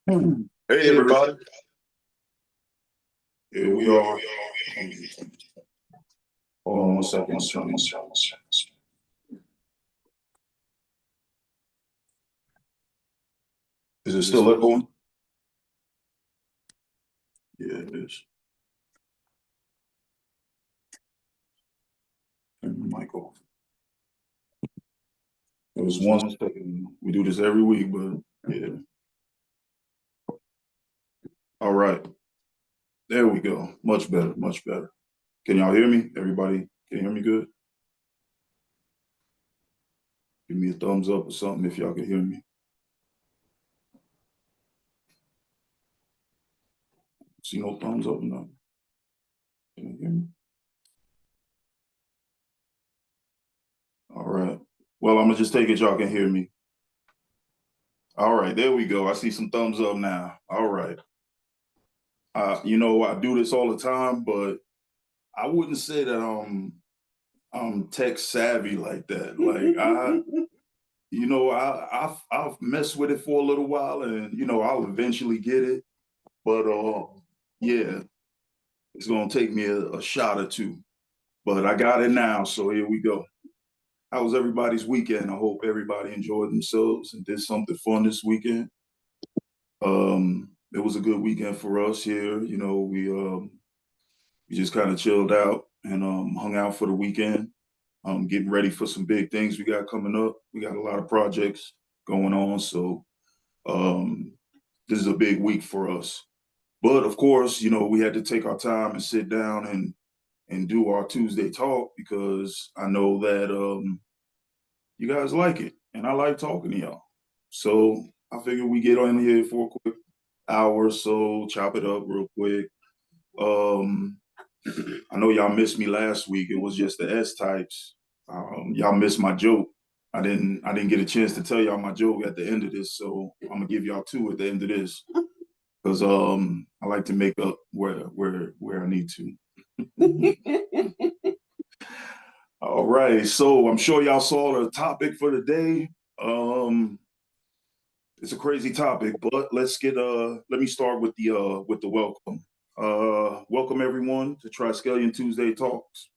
Hey everybody. Here we are. Hold on 1 second. Is it still echoing? Yeah, it is. Turn the mic off. It was 1 second. We do this every week, but yeah. All right. There we go. Much better, much better. Can y'all hear me? Everybody, can you hear me good? Give me a thumbs up or something if y'all can hear me. See no thumbs up or nothing. Can you hear me? All right. Well, I'm gonna just take it y'all can hear me. All right, there we go. I see some thumbs up now. All right. You know, I do this all the time, but I wouldn't say that I'm tech savvy like that. Like I've messed with it for a little while, and I'll eventually get it. But yeah, it's gonna take me a shot or two. But I got it now, so here we go. How was everybody's weekend? I hope everybody enjoyed themselves and did something fun this weekend. It was a good weekend for us here. We just kind of chilled out and hung out for the weekend. Getting ready for some big things we got coming up. We got a lot of projects going on, so um, this is a big week for us. But of course, we had to take our time and sit down and do our Tuesday talk because I know that you guys like it, and I like talking to y'all. So I figured we get on here for a quick hour or so, chop it up real quick. Um, I know y'all missed me last week. It was just the S types. Y'all missed my joke. I didn't get a chance to tell y'all my joke at the end of this, so I'm gonna give y'all two at the end of this because I like to make up where I need to. All right, so I'm sure y'all saw the topic for the day. It's a crazy topic, but let me start with the welcome. Welcome everyone to Triskelion Tuesday Talks.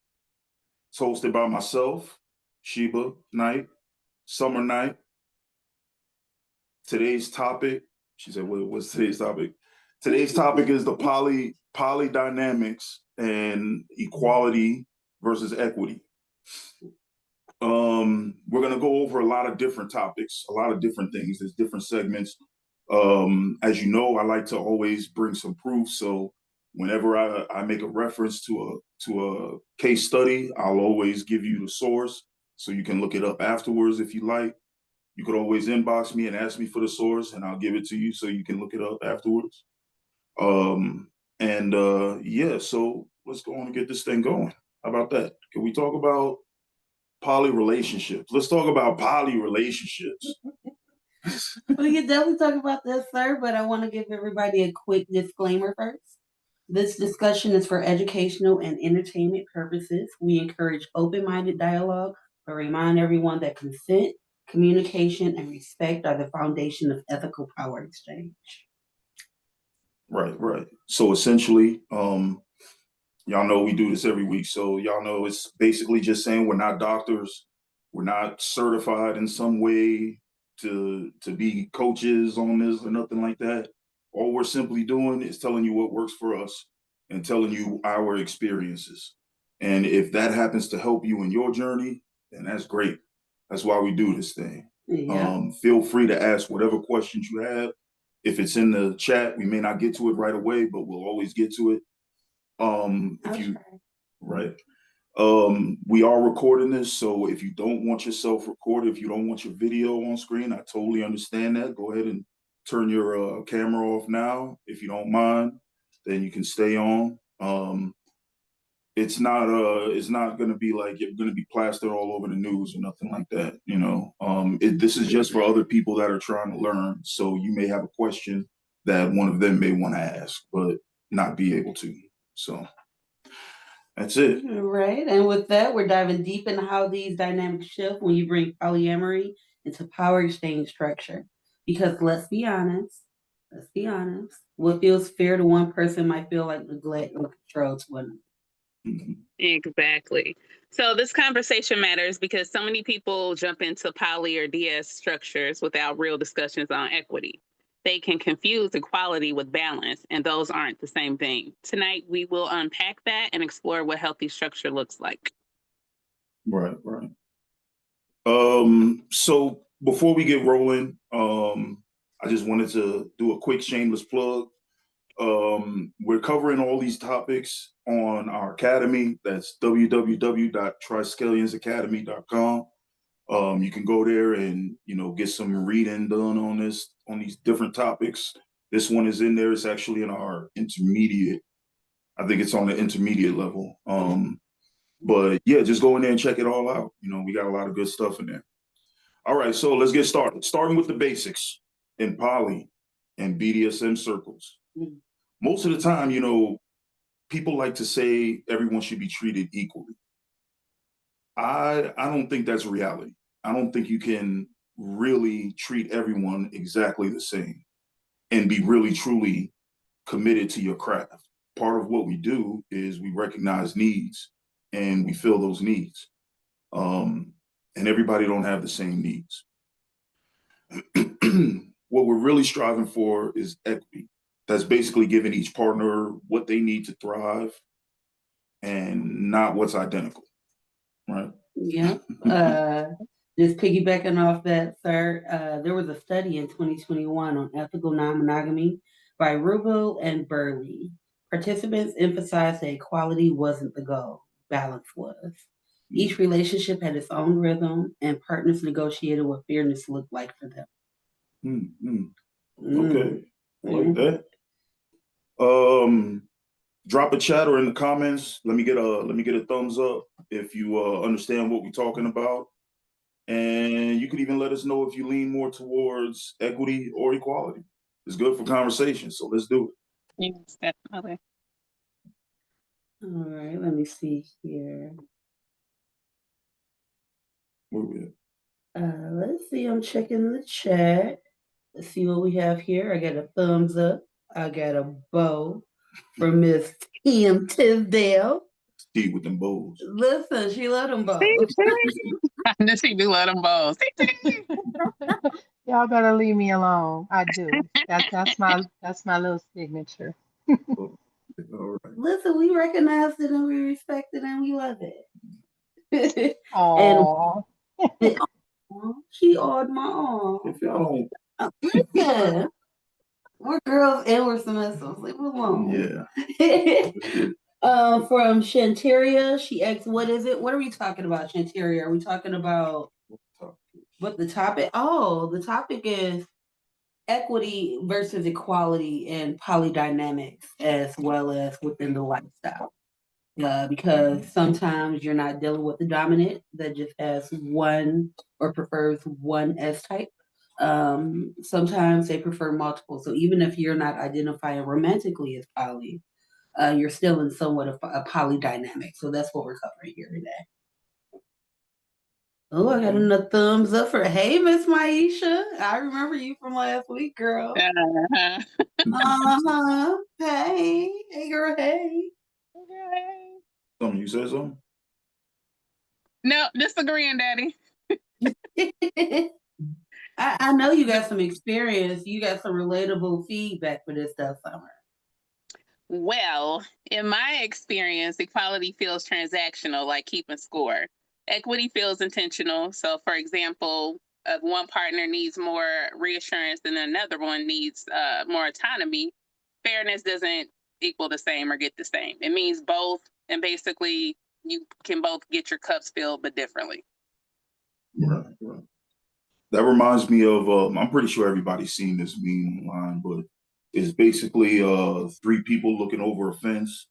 It's hosted by myself, Sheba Night, Summer Night. Today's topic, she said, what's today's topic? Today's topic is the poly dynamics and equality versus equity. We're gonna go over a lot of different topics, a lot of different things. There's different segments. As you know, I like to always bring some proof. So whenever I make a reference to a case study, I'll always give you the source so you can look it up afterwards if you like. You could always inbox me and ask me for the source, and I'll give it to you so you can look it up afterwards. Yeah, so let's go on and get this thing going. How about that? Can we talk about poly relationships? Let's talk about poly relationships. We can definitely talk about this, sir, but I want to give everybody a quick disclaimer first. This discussion is for educational and entertainment purposes. We encourage open-minded dialogue, but remind everyone that consent, communication, and respect are the foundation of ethical power exchange. Right. So essentially, y'all know we do this every week. So y'all know it's basically just saying we're not doctors, we're not certified in some way to be coaches on this or nothing like that. All we're simply doing is telling you what works for us and telling you our experiences. And if that happens to help you in your journey, then that's great. That's why we do this thing. Yeah. Feel free to ask whatever questions you have. If it's in the chat, we may not get to it right away, but we'll always get to it. If you, right. We are recording this, so if you don't want yourself recorded, if you don't want your video on screen, I totally understand that. Go ahead and turn your camera off now. If you don't mind, then you can stay on. It's not going to be like you're going to be plastered all over the news or nothing like that. This is just for other people that are trying to learn. So you may have a question that one of them may want to ask, but not be able to. So that's it. Right. And with that, we're diving deep into how these dynamics shift when you bring polyamory into power exchange structure. Because let's be honest, Let's be honest. What feels fair to one person might feel like neglect or control to another. Exactly. So this conversation matters because so many people jump into poly or DS structures without real discussions on equity. They can confuse equality with balance, and those aren't the same thing. Tonight, we will unpack that and explore what healthy structure looks like. Right. So before we get rolling, I just wanted to do a quick shameless plug. We're covering all these topics on our academy. That's www.triskelionsacademy.com. You can go there and, get some reading done on these different topics. This one is in there. It's actually in our intermediate. I think it's on the intermediate level. But yeah, just go in there and check it all out. We got a lot of good stuff in there. All right, so let's get started. Starting with the basics in poly and BDSM circles. Mhm. Most of the time, people like to say everyone should be treated equally. I don't think that's reality. I don't think you can really treat everyone exactly the same and be really truly committed to your craft. Part of what we do is we recognize needs and we fill those needs. And everybody don't have the same needs. What we're really striving for is equity. That's basically giving each partner what they need to thrive and not what's identical, right? Yeah. Just piggybacking off that, sir, there was a study in 2021 on ethical non-monogamy by Rubel and Burley. Participants emphasized that equality wasn't the goal, balance was. Each relationship had its own rhythm, and partners negotiated what fairness looked like for them. Okay, I like that. Drop a chat or in the comments. Let me get a thumbs up if you understand what we're talking about, and you could even let us know if you lean more towards equity or equality. It's good for conversation, so let's do it. Yes, definitely. All right, let me see here. Where we at? Let's see. I'm checking the chat. Let's see what we have here. I got a thumbs up. I got a bow from Miss Kim Tisdale. Steve with them bows. Listen, she let them bows. I knew she do let them bows. Y'all better leave me alone. I do. That's my little signature. All right. Listen, we recognize it and we respect it and we love it. Oh, And she awed my arm. If y'all Listen, we're girls and we're submissive. Leave it alone. Yeah. From Shantaria, she asked, "What is it? What are we talking about, Shantaria? Are we talking about what the topic? Oh, the topic is equity versus equality and polydynamics, as well as within the lifestyle. Because sometimes you're not dealing with the dominant that just has one or prefers one S type. Sometimes they prefer multiple. So even if you're not identifying romantically as poly, you're still in somewhat of a polydynamic. So that's what we're covering here today. Oh, I got another thumbs up for hey, Miss Maisha. I remember you from last week, girl. Hey, hey, girl, hey. Something you said something? No, disagreeing, Daddy. I know you got some experience. You got some relatable feedback for this stuff, Summer. Well, in my experience, equality feels transactional, like keeping score. Equity feels intentional. So, for example, if one partner needs more reassurance than another one needs more autonomy, fairness doesn't equal the same or get the same. It means both, and basically you can both get your cups filled, but differently. Right. That reminds me of, I'm pretty sure everybody's seen this meme online, but it's basically three people looking over a fence,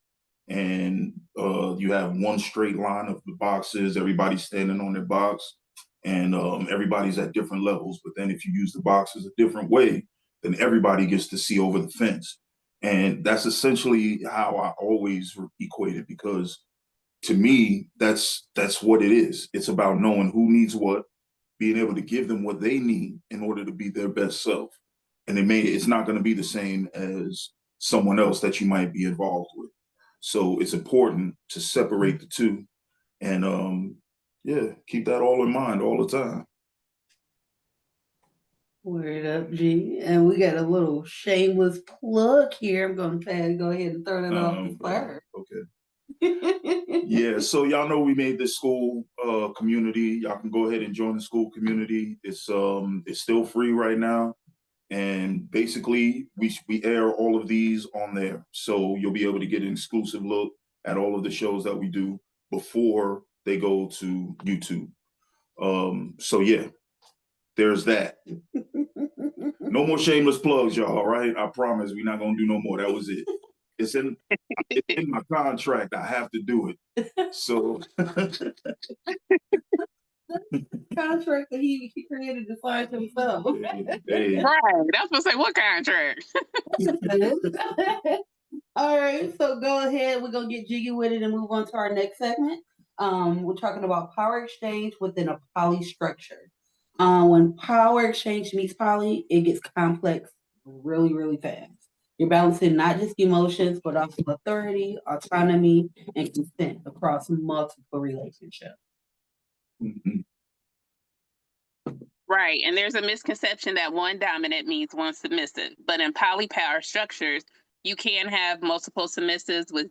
and you have one straight line of the boxes, everybody's standing on their box, and everybody's at different levels. But then if you use the boxes a different way, then everybody gets to see over the fence. And that's essentially how I always equate it, because to me, that's what it is. It's about knowing who needs what, being able to give them what they need in order to be their best self. and it's not going to be the same as someone else that you might be involved with. So it's important to separate the two, and keep that all in mind all the time. Word up, G. And we got a little shameless plug here. I'm going to go ahead and throw that off the fire. Okay. Yeah, so y'all know we made this school community. Y'all can go ahead and join the school community. It's still free right now. And basically, we air all of these on there. So you'll be able to get an exclusive look at all of the shows that we do before they go to YouTube. So yeah, there's that. No more shameless plugs, y'all, all right? I promise we're not going to do no more. That was it. It's in my contract. I have to do it. So contract that he created to sign himself. Hey. Right. I was going to say, what contract? All right, so go ahead. We're going to get jiggy with it and move on to our next segment. We're talking about power exchange within a poly structure. When power exchange meets poly, it gets complex really, really fast. You're balancing not just emotions, but also authority, autonomy, and consent across multiple relationships. Mm-hmm. Right. And there's a misconception that one dominant means one submissive. But in poly power structures, you can have multiple submissives with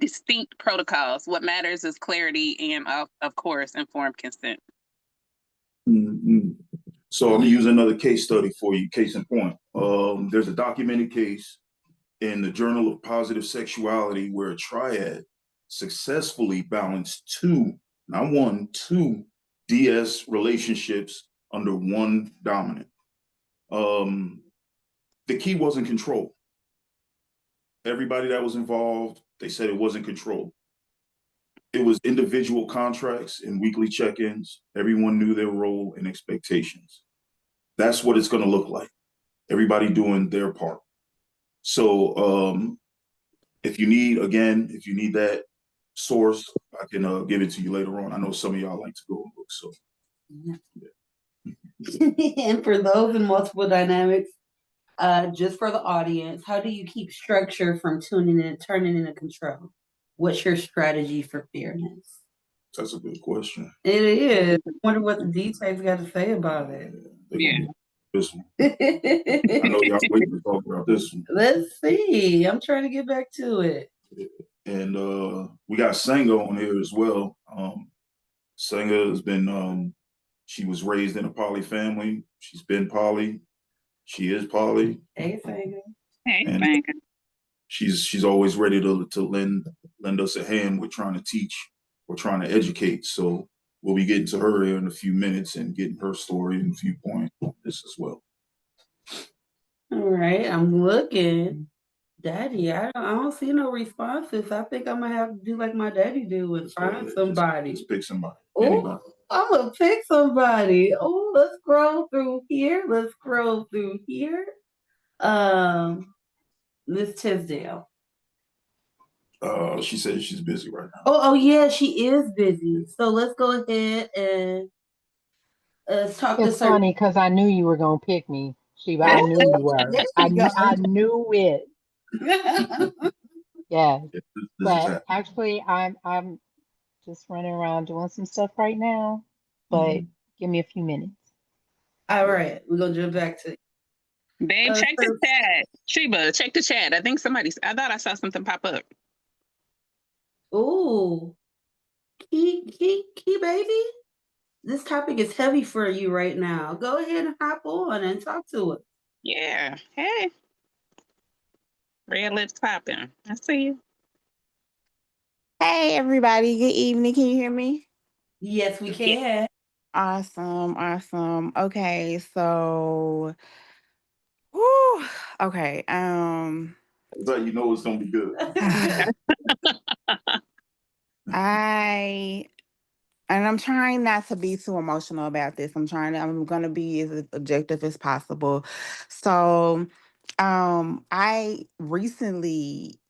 distinct protocols. What matters is clarity and, of course, informed consent. Mm-hmm. So I'm gonna use another case study for you. Case in point, there's a documented case in the Journal of Positive Sexuality where a triad successfully balanced two DS relationships under one dominant. The key wasn't control. Everybody that was involved, they said it wasn't control. It was individual contracts and weekly check-ins. Everyone knew their role and expectations. That's what it's going to look like. Everybody doing their part. So if you need that source, I can give it to you later on. I know some of y'all like to go and look. So, yeah. And for those in multiple dynamics, just for the audience, how do you keep structure from turning into control? What's your strategy for fairness? That's a good question. It is. I wonder what the details got to say about it. Yeah. This one. I know y'all waiting to talk about this one. Let's see. I'm trying to get back to it. And we got Senga on here as well. Senga has been, she was raised in a poly family. She's been poly. She is poly. Hey, Senga. Hey, and Senga. She's always ready to lend us a hand with trying to teach or trying to educate. So we'll be getting to her here in a few minutes and getting her story and viewpoint on this as well. All right, I'm looking. Daddy, I don't see no responses. I think I'm gonna have to do like my daddy do and find somebody. Just pick somebody. Oh, I'm gonna pick somebody. Oh, let's scroll through here. Miss Tisdale. She says she's busy right now. Oh yeah, she is busy. So let's go ahead and talk. It's funny because I knew you were gonna pick me, Sheba. I knew you were. I knew it. Yeah. But actually, I'm just running around doing some stuff right now. But give me a few minutes. All right, we're gonna jump back to. Babe, check the chat. Sheba, check the chat. I thought I saw something pop up. Ooh, key, baby. This topic is heavy for you right now. Go ahead and hop on and talk to us. Yeah. Hey. Red lips popping. I see you. Hey, everybody. Good evening. Can you hear me? Yes, we can. Awesome. Okay, so whew, okay. So you know it's gonna be good. I'm trying not to be too emotional about this. I'm gonna be as objective as possible. So I recently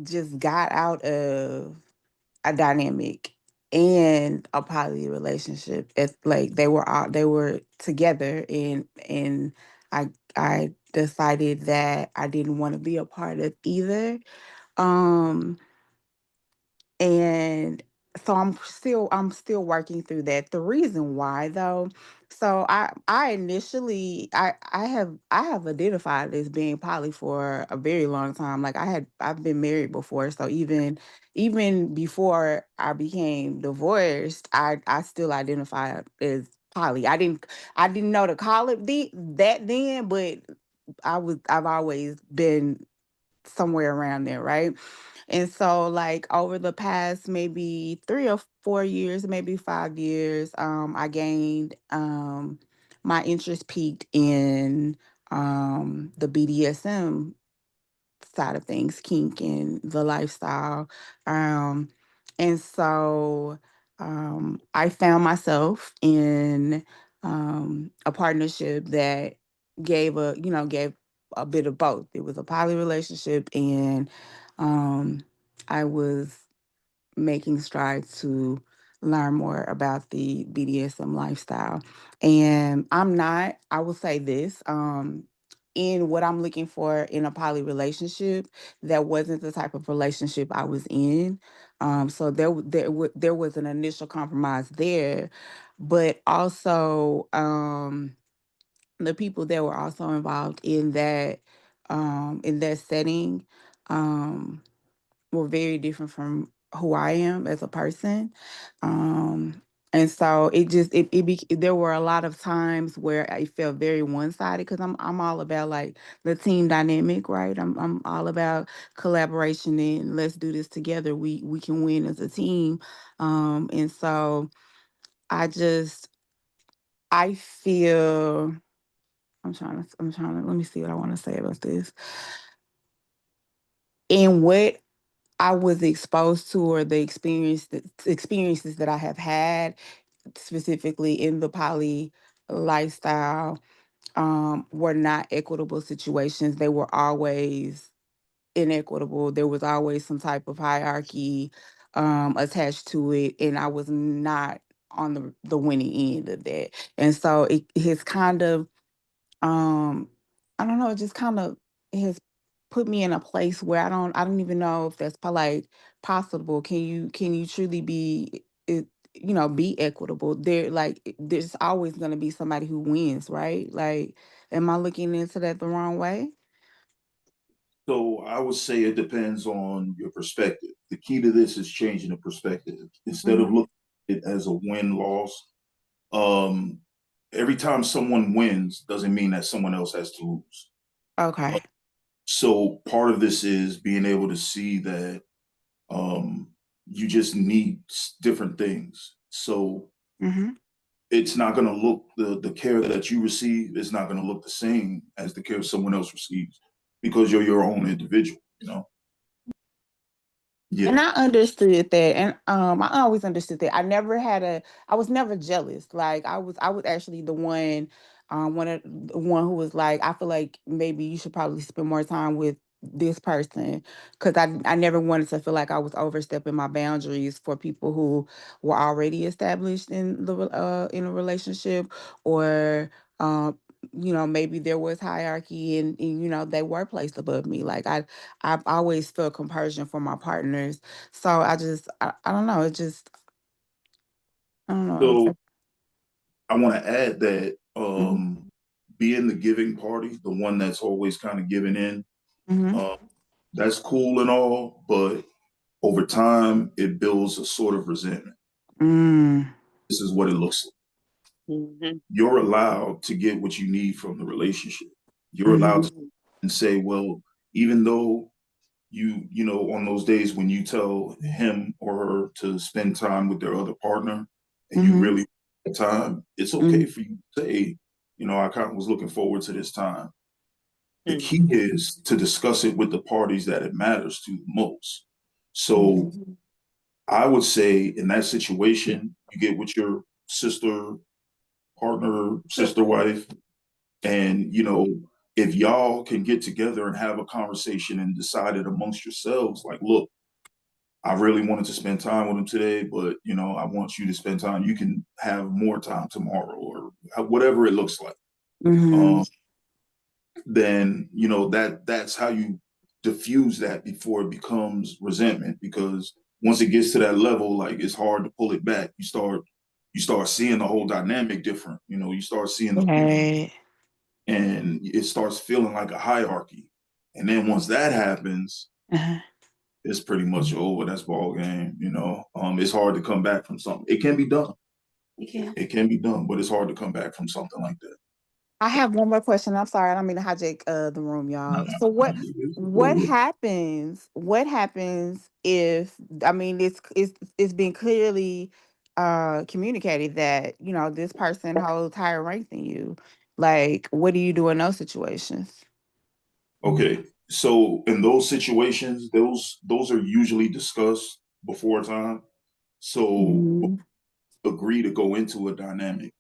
just got out of a dynamic and a poly relationship. It's like they were together and I decided that I didn't want to be a part of either. Um, and so I'm still working through that. The reason why though, so I initially I have identified as being poly for a very long time. Like I've been married before, so even before I became divorced, I still identify as poly. I didn't know to call it that then, but I've always been somewhere around there, right? And so, like, over the past maybe 3 or 4 years, maybe 5 years, I gained my interest peaked in the BDSM side of things, kink and the lifestyle. Um, and so I found myself in a partnership that gave a bit of both. It was a poly relationship, and I was making strides to learn more about the BDSM lifestyle. And I will say this, in what I'm looking for in a poly relationship, that wasn't the type of relationship I was in. So there was an initial compromise there, but also the people that were also involved in that setting. Um, were very different from who I am as a person. Um, and so there were a lot of times where I felt very one-sided because I'm all about like the team dynamic, right? I'm all about collaboration and let's do this together. We can win as a team. And so I just I feel I'm trying to let me see what I want to say about this. And what I was exposed to, or the experiences that I have had specifically in the poly lifestyle, were not equitable situations. They were always inequitable. There was always some type of hierarchy attached to it, and I was not on the winning end of that. And so it has kind of um I don't know, it just kind of has put me in a place where I don't even know if that's like possible. Can you truly be equitable? There's always going to be somebody who wins, right? Like, am I looking into that the wrong way? So I would say it depends on your perspective. The key to this is changing the perspective. Instead of Hmm. looking at it as a win-loss, um, every time someone wins doesn't mean that someone else has to lose. Okay. So part of this is being able to see that um, you just need different things. So Hmm. it's not going to look the care that you receive is not going to look the same as the care someone else receives because you're your own individual. Yeah. And I understood that, and I always understood that. I was never jealous. Like I was actually the one who was like, I feel like maybe you should probably spend more time with this person, because I never wanted to feel like I was overstepping my boundaries for people who were already established in a relationship, or maybe there was hierarchy, and they were placed above me. Like I've always felt compersion for my partners. So I don't know. It just, I don't know. It's So like, I want to add that mm-hmm, being the giving party, the one that's always kind of giving in, mm-hmm, um, that's cool and all, but over time it builds a sort of resentment. mm, This is what it looks like. Mhm. You're allowed to get what you need from the relationship. You're allowed mm-hmm, to and say, well, even though on those days when you tell him or her to spend time with their other partner and you mm-hmm, really want time, it's okay mm-hmm, for you to say, I kind of was looking forward to this time. The key Mhm. is to discuss it with the parties that it matters to the most. So mm-hmm, I would say in that situation, you get with your sister, partner, sister wife, and if y'all can get together and have a conversation and decide it amongst yourselves, like, look, I really wanted to spend time with him today, but I want you to spend time. You can have more time tomorrow, or whatever it looks like. mm-hmm, Um, then that's how you diffuse that before it becomes resentment. Because once it gets to that level, like, it's hard to pull it back. You start seeing the whole dynamic different. You start seeing the Right. and it starts feeling like a hierarchy. And then once that happens, Uh-huh. it's pretty much over. That's ball game. It's hard to come back from something. It can be done. It can be done, but it's hard to come back from something like that. I have one more question. I'm sorry, I don't mean to hijack the room, y'all. So what happens? What happens if, I mean, it's been clearly communicated that this person holds higher rank than you. Like, what do you do in those situations? Okay, so in those situations, those are usually discussed before time. So Mhm. agree to go into a dynamic.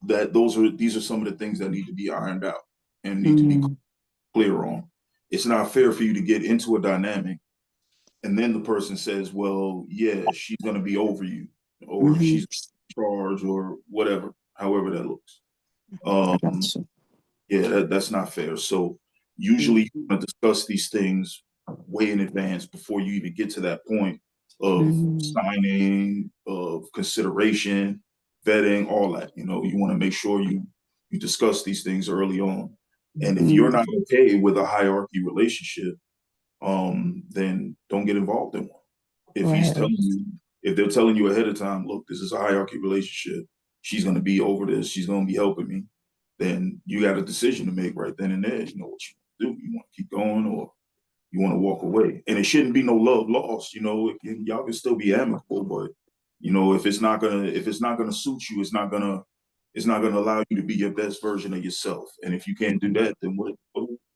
These are some of the things that need to be ironed out and need to be Mhm. clear on. It's not fair for you to get into a dynamic and then the person says, well, yeah, she's going to be over you, or Mhm. she's in charge, or whatever, however that looks. I got you. Yeah, that's not fair. So usually you want to discuss these things way in advance before you even get to that point of Mhm. signing, of consideration, vetting, all that. You want to make sure you discuss these things early on. And if you're Mhm. not okay with a hierarchy relationship, then don't get involved in one. If Right. if they're telling you ahead of time, look, this is a hierarchy relationship, she's going to be over this, she's going to be helping me, then you got a decision to make right then and there. You know what you want to do. You want to keep going, or you want to walk away. And it shouldn't be no love lost. Y'all can still be amicable, but if it's not gonna suit you, it's not gonna allow you to be your best version of yourself. And if you can't do that, then what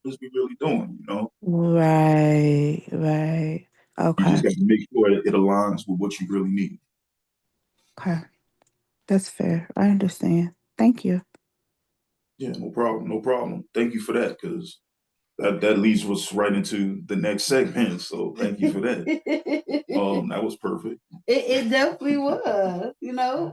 is we really doing? Right. Right. You just Okay. got to make sure it aligns with what you really need. Okay. That's fair. I understand. Thank you. Yeah, no problem, no problem. Thank you for that, because that leads us right into the next segment. So thank you for that. That was perfect. It definitely was.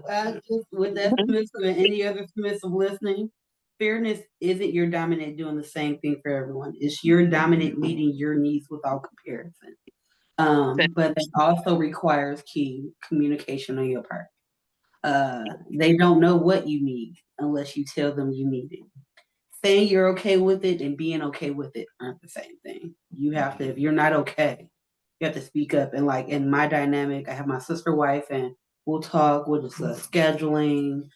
I just, with that submissive and any other submissive listening, fairness isn't your dominant doing the same thing for everyone. It's your dominant meeting your needs without comparison. But that also requires key communication on your part. They don't know what you need unless you tell them you need it. Saying you're okay with it and being okay with it aren't the same thing. You have to, if you're not okay, you have to speak up. And like in my dynamic, I have my sister wife, and we'll talk, we'll discuss scheduling,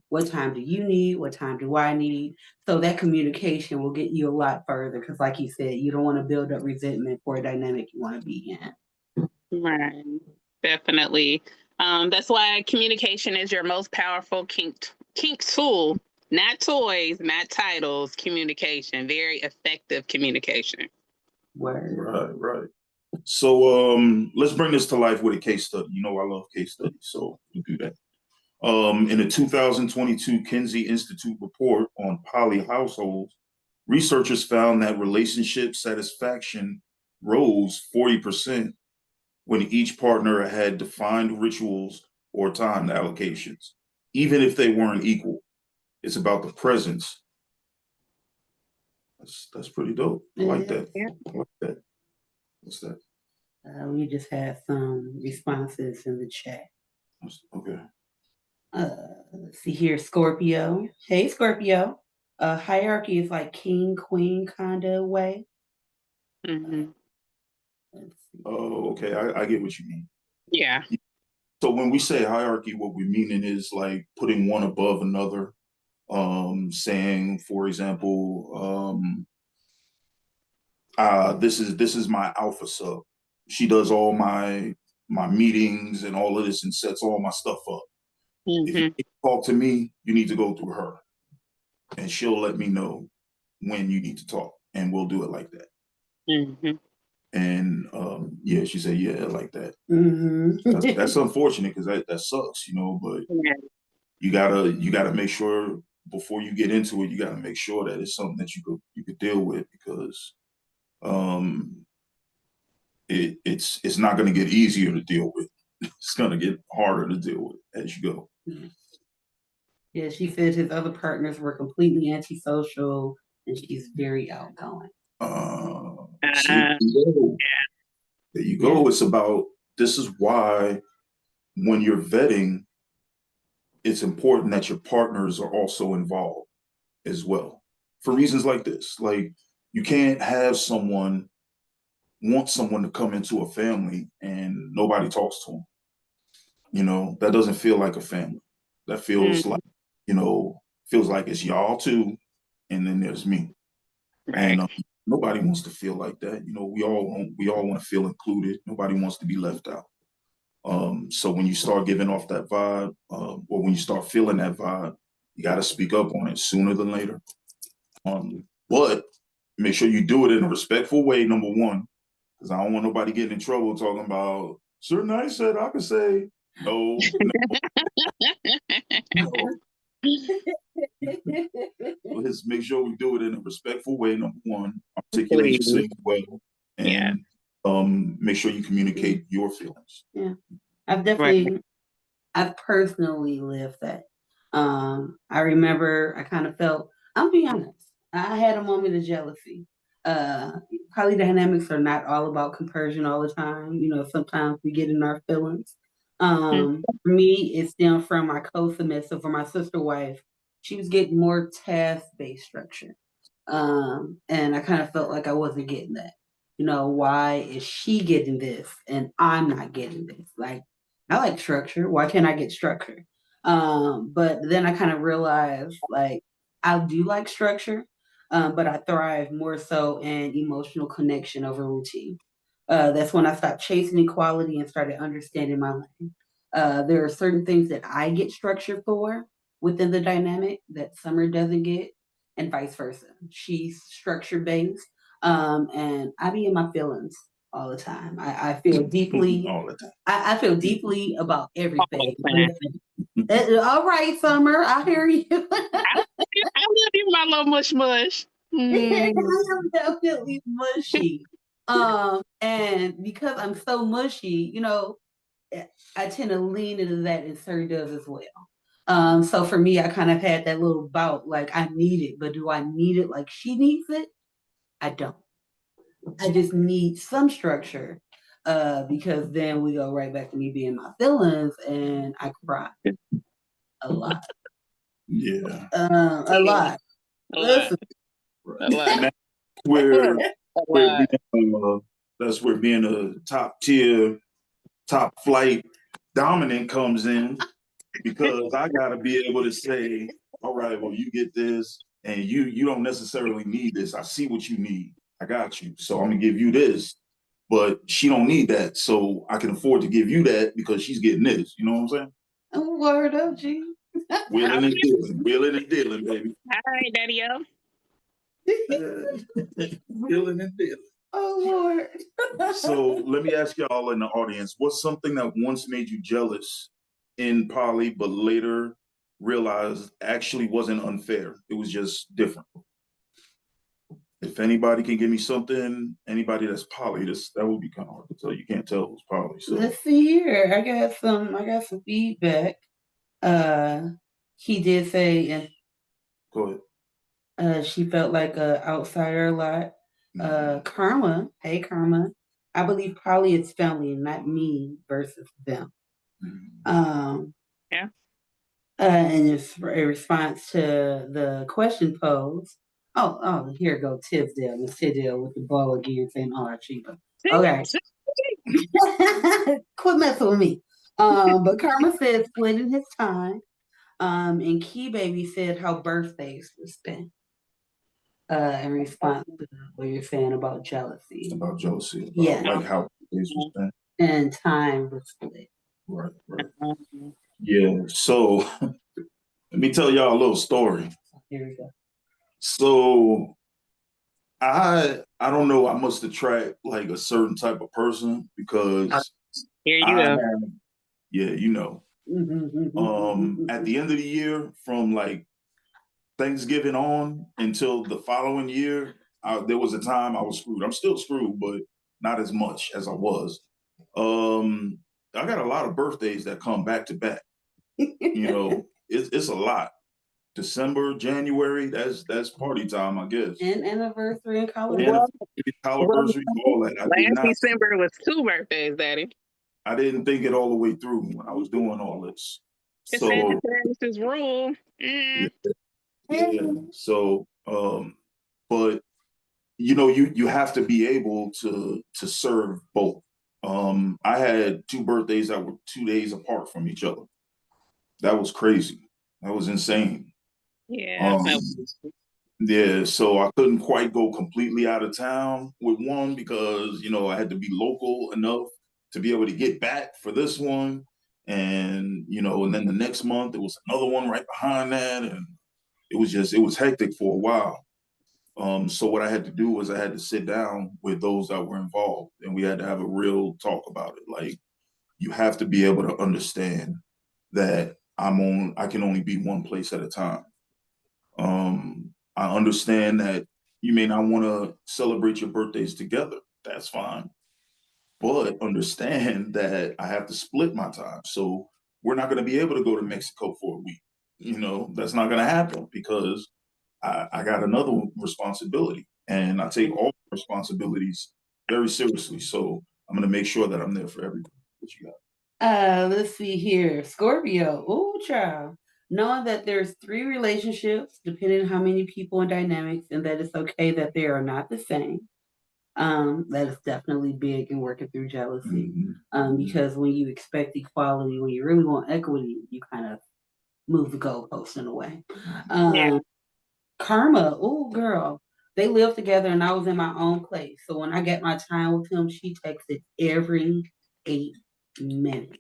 what time do you need? What time do I need? So that communication will get you a lot further, because like you said, you don't want to build up resentment for a dynamic you want to be in. Right. Definitely. That's why communication is your most powerful kink tool. Not toys, not titles, communication. Very effective communication. Word. Right. So let's bring this to life with a case study. I love case studies, so we'll do that. In a 2022 Kinsey Institute report on poly households, researchers found that relationship satisfaction rose 40% when each partner had defined rituals or time allocations, even if they weren't equal. It's about the presence. That's pretty dope. I like that. I like that. What's that? We just had some responses in the chat. Okay. Let's see here, Scorpio. Hey, Scorpio. Hierarchy is like king, queen kind of way. Mm-hmm. Oh, okay. I get what you mean. Yeah. So when we say hierarchy, what we're meaning is like putting one above another. Saying, for example, this is my alpha sub. She does all my meetings and all of this and sets all my stuff up. If you Mm-hmm. need to talk to me, you need to go through her, and she'll let me know when you need to talk, and we'll do it like that. Mm-hmm. And yeah, she said, yeah, like that. Mm-hmm. That's unfortunate, because that sucks, but Yeah. you gotta make sure before you get into it, you gotta make sure that it's something that you could deal with, because um it's not gonna get easier to deal with. It's gonna get harder to deal with as you go. Yeah, she said his other partners were completely antisocial, and she's very outgoing. See, there you go. It's about, this is why when you're vetting, it's important that your partners are also involved as well. For reasons like this, like you can't have someone want someone to come into a family and nobody talks to them. You know, that doesn't feel like a family. That feels like, you know, feels like it's y'all too, and then there's me. Right. And nobody wants to feel like that. You know, we all want to feel included. Nobody wants to be left out. So when you start giving off that vibe, or when you start feeling that vibe, you got to speak up on it sooner than later. But make sure you do it in a respectful way, number one, because I don't want nobody getting in trouble talking about, Sir Nice said I could say, no. Let's make sure we do it in a respectful way, number one, articulate yourself well, and make sure you communicate your feelings. Yeah, I've personally lived that. I remember I kind of felt, I'll be honest, I had a moment of jealousy. Poly dynamics are not all about compersion all the time. You know, sometimes we get in our feelings. For me, it stemmed from my co-submissive or my sister wife. She was getting more task-based structure. And I kind of felt like I wasn't getting that. You know, why is she getting this and I'm not getting this? Like, I like structure. Why can't I get structure? But then I kind of realized, like, I do like structure, but I thrive more so in emotional connection over routine. That's when I stopped chasing equality and started understanding my lane. There are certain things that I get structure for within the dynamic that Summer doesn't get, and vice versa. She's structure based, and I be in my feelings all the time. I feel deeply. All the time. I feel deeply about everything. All right, Summer, I hear you. I love you, my little mush mush. I am definitely mushy. And because I'm so mushy, you know, I tend to lean into that, and Sir does as well. So for me, I kind of had that little bout, like I need it, but do I need it like she needs it? I don't. I just need some structure, because then we go right back to me being my feelings, and I cry a lot. Yeah. A lot. Listen. And that's where being a top tier, top flight dominant comes in, because I gotta be able to say, all right, well, you get this, and you don't necessarily need this. I see what you need. I got you. So I'm gonna give you this, but she don't need that. So I can afford to give you that because she's getting this. You know what I'm saying? Oh, word up, G. Wheeling and dealing. Wheeling and dealing, baby. All right, Daddy-o. Wheeling and dealing. Oh, Lord. So let me ask y'all in the audience, what's something that once made you jealous in poly, but later realized actually wasn't unfair? It was just different. If anybody can give me something, anybody that's poly, that would be kind of hard to tell. You can't tell who's poly. So let's see here. I got some feedback. He did say, and go ahead. She felt like an outsider a lot. Karma, hey Karma. I believe poly is family, not me versus them. Yeah. And it's a response to the question posed. Oh, here go Tisdale. Miss Tisdale with the ball again saying, oh, Sheba. Okay. Quit messing with me. But Karma said splitting his time. And Key Baby said how birthdays were spent. In response to what you're saying about jealousy. About jealousy. About, yeah. Like how birthdays were spent. And time was split. Right. Yeah. So let me tell y'all a little story. Here we go. So I don't know. I must attract like a certain type of person because here you go. Yeah, you know. At the end of the year, from like Thanksgiving on until the following year, there was a time I was screwed. I'm still screwed, but not as much as I was. I got a lot of birthdays that come back to back. You know, it's a lot. December, January, that's party time, I guess. And anniversary and college. Anniversary, all that. Last December was 2 birthdays, Daddy. I didn't think it all the way through when I was doing all this. It's So Sagittarius' rule. yeah. So but you know, you have to be able to serve both. I had 2 birthdays that were 2 days apart from each other. That was crazy. That was insane. Yeah. Yeah, so I couldn't quite go completely out of town with one because, you know, I had to be local enough to be able to get back for this one. And, you know, and then the next month there was another one right behind that. And it was hectic for a while. So what I had to do was I had to sit down with those that were involved and we had to have a real talk about it. Like, you have to be able to understand that I can only be one place at a time. I understand that you may not want to celebrate your birthdays together. That's fine. But understand that I have to split my time. So we're not going to be able to go to Mexico for a week. You know, that's not going to happen because I got another responsibility and I take all responsibilities very seriously. So I'm going to make sure that I'm there for everybody. What you got? Let's see here. Scorpio. Oh, child. Knowing that there's 3 relationships, depending on how many people and dynamics, and that it's okay that they are not the same. That is definitely big in working through jealousy. Because when you expect equality, when you really want equity, you kind of move the goalpost in a way. Karma. Oh, girl. They lived together and I was in my own place. So when I get my time with him, she texted every 8 minutes.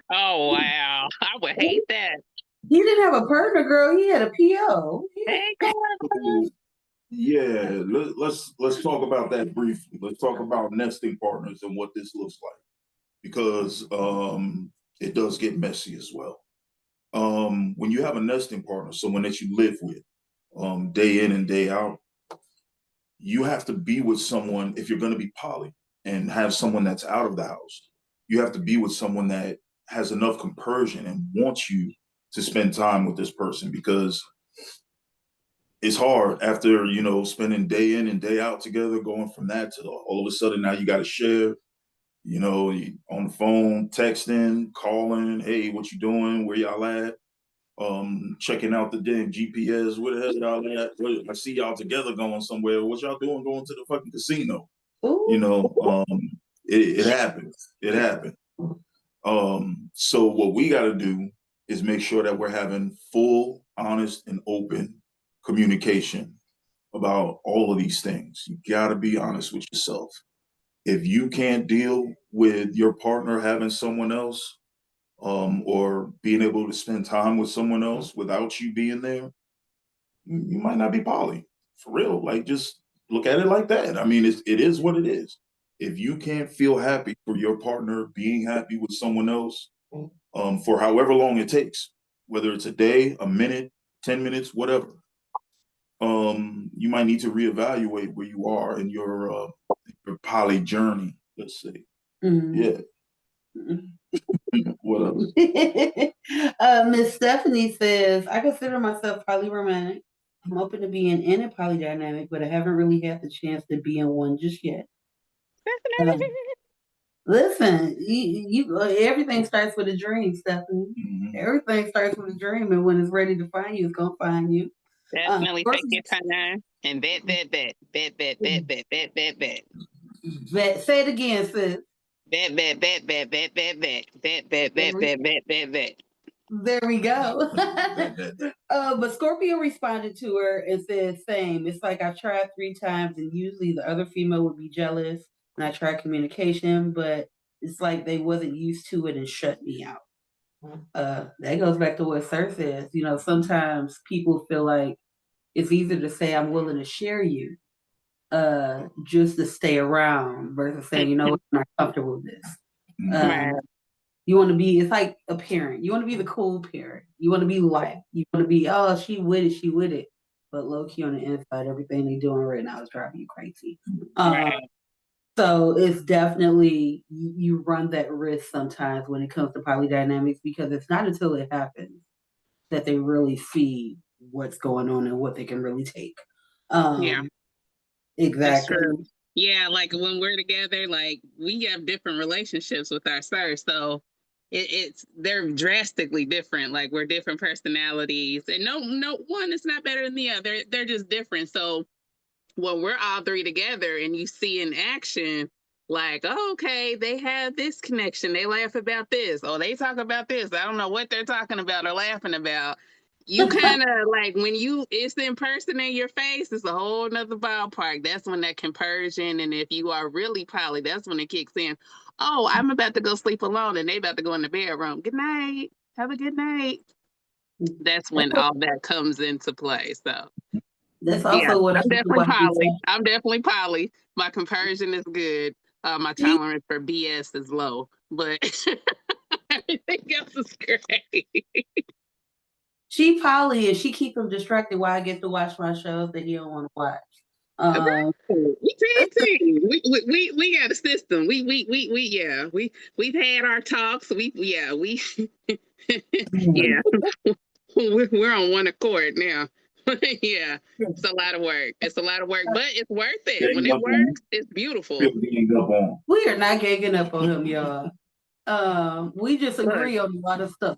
Oh, wow. I would hate that. He didn't have a partner, girl. He had a PO. Hey, girl. Yeah, let's talk about that briefly. Let's talk about nesting partners and what this looks like, because it does get messy as well. When you have a nesting partner, someone that you live with, day in and day out, you have to be with someone. If you're going to be poly and have someone that's out of the house, you have to be with someone that has enough compersion and wants you to spend time with this person, because it's hard after, you know, spending day in and day out together, going from that to all of a sudden now you got to share, you know, on the phone, texting, calling, hey, what you doing? Where y'all at? Checking out the damn GPS. Where the hell y'all at? I see y'all together going somewhere. What y'all doing going to the fucking casino? Ooh. You know, it happens. It happened. So what we got to do is make sure that we're having full, honest, and open communication about all of these things. You got to be honest with yourself. If you can't deal with your partner having someone else, or being able to spend time with someone else without you being there, you might not be poly, for real. Like, just look at it like that. I mean, it is what it is. If you can't feel happy for your partner being happy with someone else, for however long it takes, whether it's a day, a minute, 10 minutes, whatever, you might need to reevaluate where you are in your poly journey, let's say. Yeah. What else? Miss Stephanie says, I consider myself polyromantic. I'm open to being in a polydynamic, but I haven't really had the chance to be in one just yet. Listen, you everything starts with a dream, Stephanie. Everything starts with a dream, and when it's ready to find you, it's gonna find you. Definitely take your time and bet. Say it again, sis. Bet. There we go. But Scorpio responded to her and said, same. It's like I've tried 3 times and usually the other female would be jealous and I tried communication, but it's like they wasn't used to it and shut me out. That goes back to what Sir says. You know, sometimes people feel like it's easier to say I'm willing to share you just to stay around versus saying, you know, I'm not comfortable with this. You want to be, it's like a parent. You want to be the cool parent. You want to be liked. You want to be, oh, she with it. But low key on the inside, everything they're doing right now is driving you crazy. So it's definitely, you run that risk sometimes when it comes to polydynamics, because it's not until it happens that they really see what's going on and what they can really take. Yeah. Exactly. That's true. Yeah, like when we're together, like we have different relationships with our sirs, so they're drastically different. Like we're different personalities, and no one is not better than the other. They're just different. So when we're all three together and you see in action, like, oh, okay, they have this connection. They laugh about this. Oh, they talk about this. I don't know what they're talking about or laughing about. You kind of like when it's in person in your face, it's a whole nother ballpark. That's when that compersion. And if you are really poly, that's when it kicks in. Oh, I'm about to go sleep alone and they about to go in the bedroom. Good night. Have a good night. That's when all that comes into play. So that's also what I'm definitely poly. I'm definitely poly. My compersion is good. My tolerance for BS is low, but everything else is great. She poly and she keep him distracted while I get to watch my shows that he don't want to watch. We got a system. We've had our talks. Yeah. We're on one accord now. Yeah, it's a lot of work. It's a lot of work, but it's worth it. When it works, it's beautiful. We are not ganging up on him, y'all. We just agree on a lot of stuff.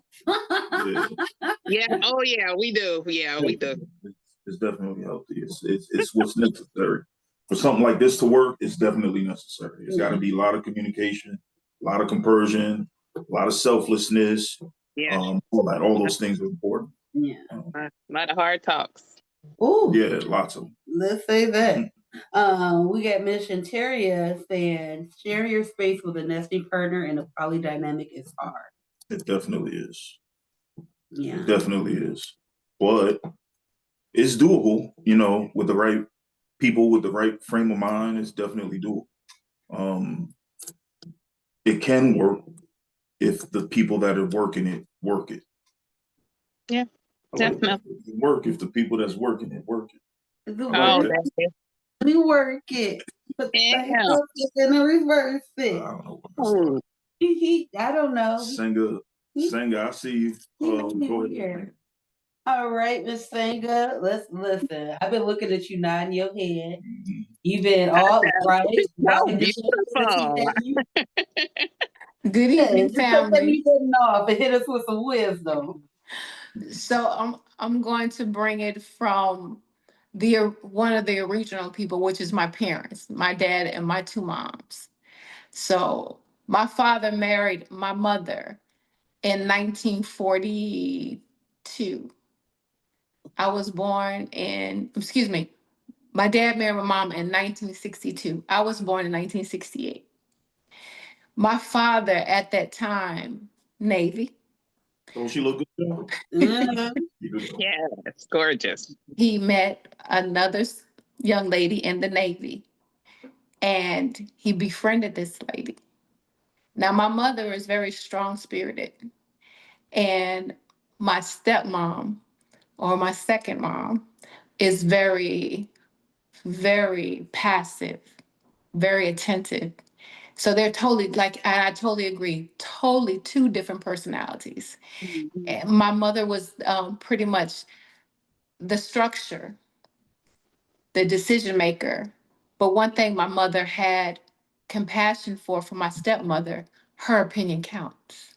Yeah. Oh yeah, we do. Yeah, we do. It's definitely healthy. It's what's necessary for something like this to work. It's definitely necessary. It's got to be a lot of communication, a lot of compersion, a lot of selflessness. Yeah. All those things are important. Yeah. A lot of hard talks. Oh yeah, lots of them. Let's say that. We got Miss Shantaria saying, share your space with a nesting partner in a poly dynamic is hard. It definitely is. Yeah. It definitely is. But it's doable, with the right people, with the right frame of mind. It's definitely doable. It can work if the people that are working it work it. Yeah, definitely. It work if the people that's working it work it. We work it. But yeah. Gonna reverse it. I don't know what I don't know. Senga, I see you. Go ahead. All right, Miss Senga. Let's listen. I've been looking at you nodding your head. Mm-hmm. You've been all right. Beautiful. Good evening, family. Off and hit us with some wisdom. So I'm going to bring it from one of the original people, which is my parents, my dad and my two moms. So my father married my mother in 1942. I was born my dad married my mom in 1962. I was born in 1968. My father at that time, Navy. Don't she look good? Yeah, it's gorgeous. He met another young lady in the Navy and he befriended this lady. Now, my mother is very strong spirited, and my stepmom or my second mom is very, very passive, very attentive. So they're totally I totally agree, totally two different personalities. Mm-hmm. My mother was pretty much the structure, the decision maker. But one thing my mother had compassion for my stepmother, her opinion counts.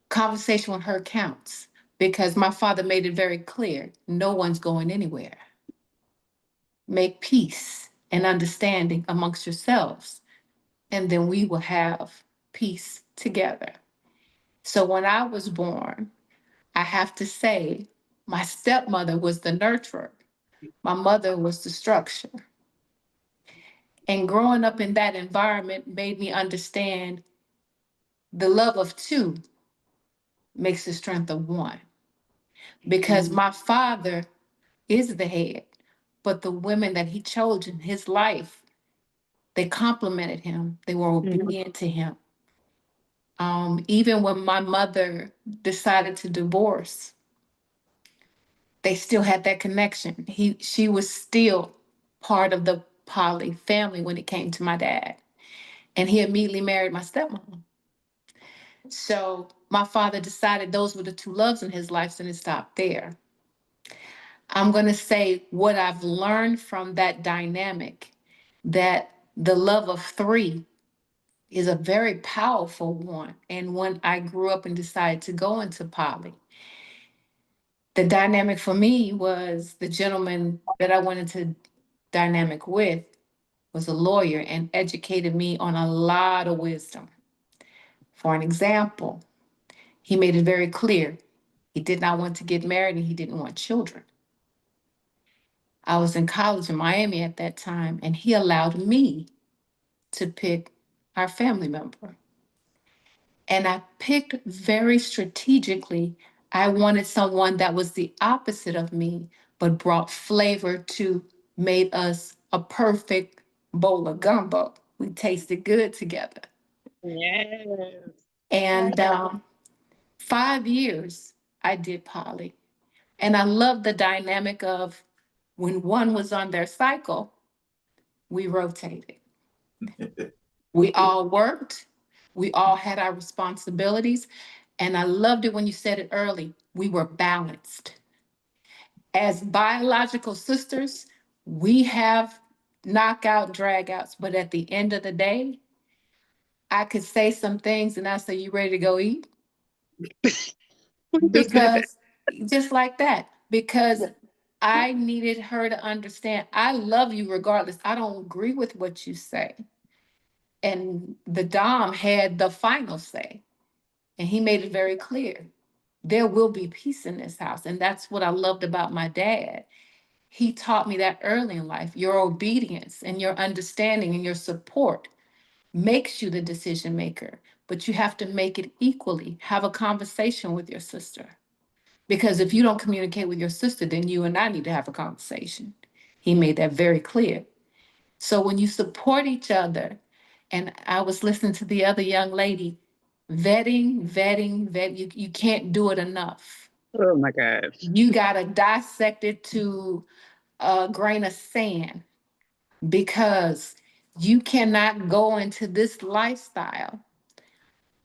Conversation with her counts because my father made it very clear, no one's going anywhere. Make peace and understanding amongst yourselves, and then we will have peace together. So when I was born, I have to say my stepmother was the nurturer. My mother was the structure. And growing up in that environment made me understand the love of two makes the strength of one. Because my father is the head, but the women that he chose in his life, they complimented him. They were obedient to him. Even when my mother decided to divorce, they still had that connection. She was still part of the poly family when it came to my dad. And he immediately married my stepmom. So my father decided those were the two loves in his life, and it stopped there. I'm going to say what I've learned from that dynamic, that the love of three is a very powerful one. And when I grew up and decided to go into poly, the dynamic for me was the gentleman that I went into dynamic with was a lawyer and educated me on a lot of wisdom. For an example, he made it very clear he did not want to get married and he didn't want children. I was in college in Miami at that time, and he allowed me to pick our family member. And I picked very strategically. I wanted someone that was the opposite of me, but brought flavor to, made us a perfect bowl of gumbo. We tasted good together. Yes. And 5 years I did poly. And I love the dynamic of when one was on their cycle, we rotated. We all worked. We all had our responsibilities. And I loved it when you said it early. We were balanced. As biological sisters, we have knockout dragouts, but at the end of the day, I could say some things and I say, "You ready to go eat?" Because just like that, because I needed her to understand I love you regardless. I don't agree with what you say. And the Dom had the final say. And he made it very clear there will be peace in this house. And that's what I loved about my dad. He taught me that early in life. Your obedience and your understanding and your support makes you the decision maker, but you have to make it equally. Have a conversation with your sister. Because if you don't communicate with your sister, then you and I need to have a conversation. He made that very clear. So when you support each other, and I was listening to the other young lady, vetting, you can't do it enough. Oh my gosh. You got to dissect it to a grain of sand because you cannot go into this lifestyle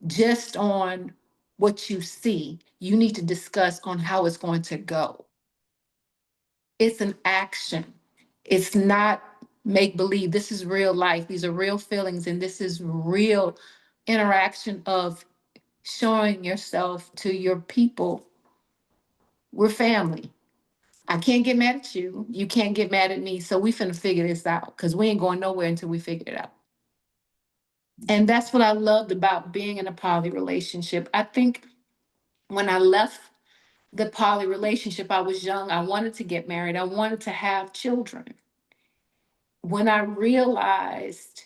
just on what you see. You need to discuss on how it's going to go. It's an action. It's not make believe. This is real life. These are real feelings, and this is real interaction of showing yourself to your people. We're family. I can't get mad at you. You can't get mad at me. So we finna figure this out because we ain't going nowhere until we figure it out. And that's what I loved about being in a poly relationship. I think when I left the poly relationship, I was young. I wanted to get married. I wanted to have children. When I realized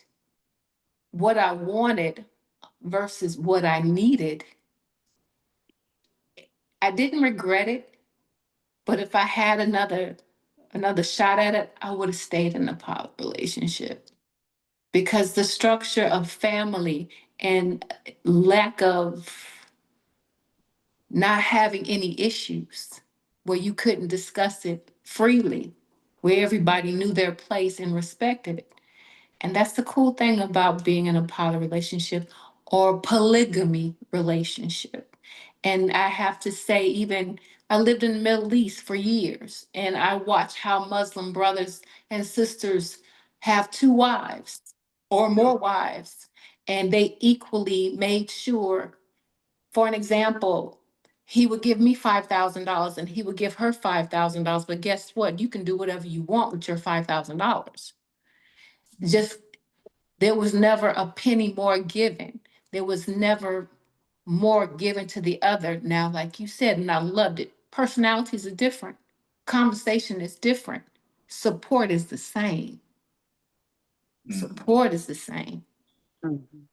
what I wanted versus what I needed, I didn't regret it. But if I had another shot at it, I would have stayed in a poly relationship because the structure of family and lack of not having any issues where you couldn't discuss it freely, where everybody knew their place and respected it. And that's the cool thing about being in a poly relationship or polygamy relationship. And I have to say, even I lived in the Middle East for years, and I watched how Muslim brothers and sisters have two wives or more wives, and they equally made sure, for an example, he would give me $5,000 and he would give her $5,000. But guess what? You can do whatever you want with your $5,000. Just there was never a penny more given. There was never more given to the other. Now, like you said, and I loved it, personalities are different. Conversation is different. Support is the same. Support is the same. Mhm.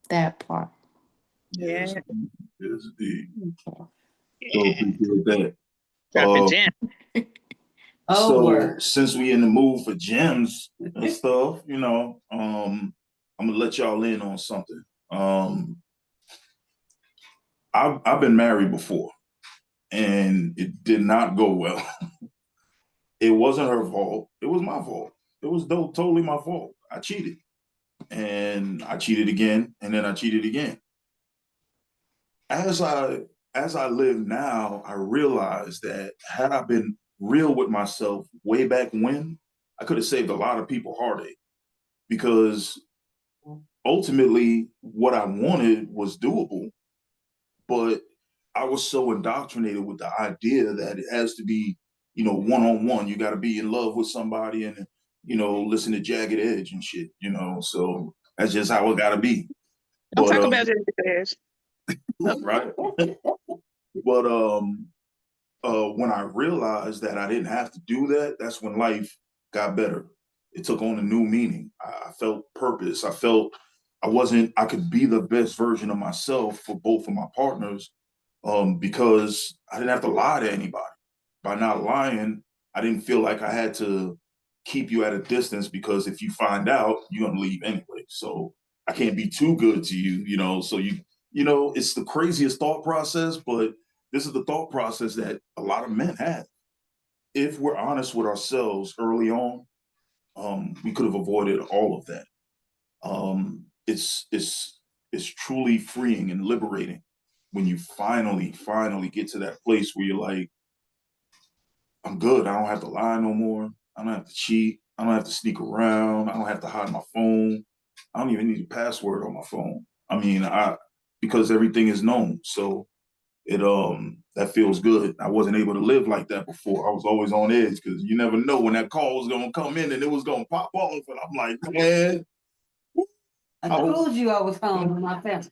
That part. Yes, Yeah. yes, indeed. Okay. So appreciate that. Dropping Uh, gems. Oh, so word. since we in the mood for gems and stuff, I'm gonna let y'all in on something. I've been married before, and it did not go well. It wasn't her fault. It was my fault. It was totally my fault. I cheated, and I cheated again, and then I cheated again. As I live now, I realize that had I been real with myself way back when, I could have saved a lot of people heartache, because ultimately what I wanted was doable, but I was so indoctrinated with the idea that it has to be, you know, one-on-one. You got to be in love with somebody and, you know, listen to Jagged Edge and shit, you know. So that's just how it got to be. Don't But talk about Jagged Edge. right. But when I realized that I didn't have to do that, that's when life got better. It took on a new meaning. I felt purpose. I felt I could be the best version of myself for both of my partners, because I didn't have to lie to anybody. By not lying, I didn't feel like I had to keep you at a distance, because if you find out, you're gonna leave anyway. So I can't be too good to you, you know. So you know, it's the craziest thought process, but this is the thought process that a lot of men have. If we're honest with ourselves early on, we could have avoided all of that. It's truly freeing and liberating when you finally get to that place where you're like, I'm good. I don't have to lie no more. I don't have to cheat. I don't have to sneak around. I don't have to hide my phone. I don't even need a password on my phone. I mean, because everything is known. So it that feels good. I wasn't able to live like that before. I was always on edge, because you never know when that call was gonna come in and it was gonna pop off. And I'm like, man, I told you I was home with my family.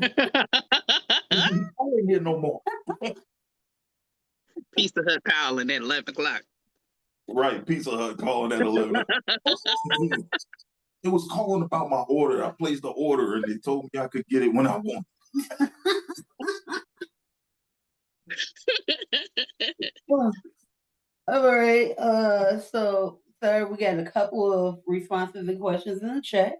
I ain't here no more. Pizza Hut calling at 11 o'clock. Right, Pizza Hut calling at 11. It was calling about my order. I placed the order and they told me I could get it when I want. All right. So third, we got a couple of responses and questions in the chat.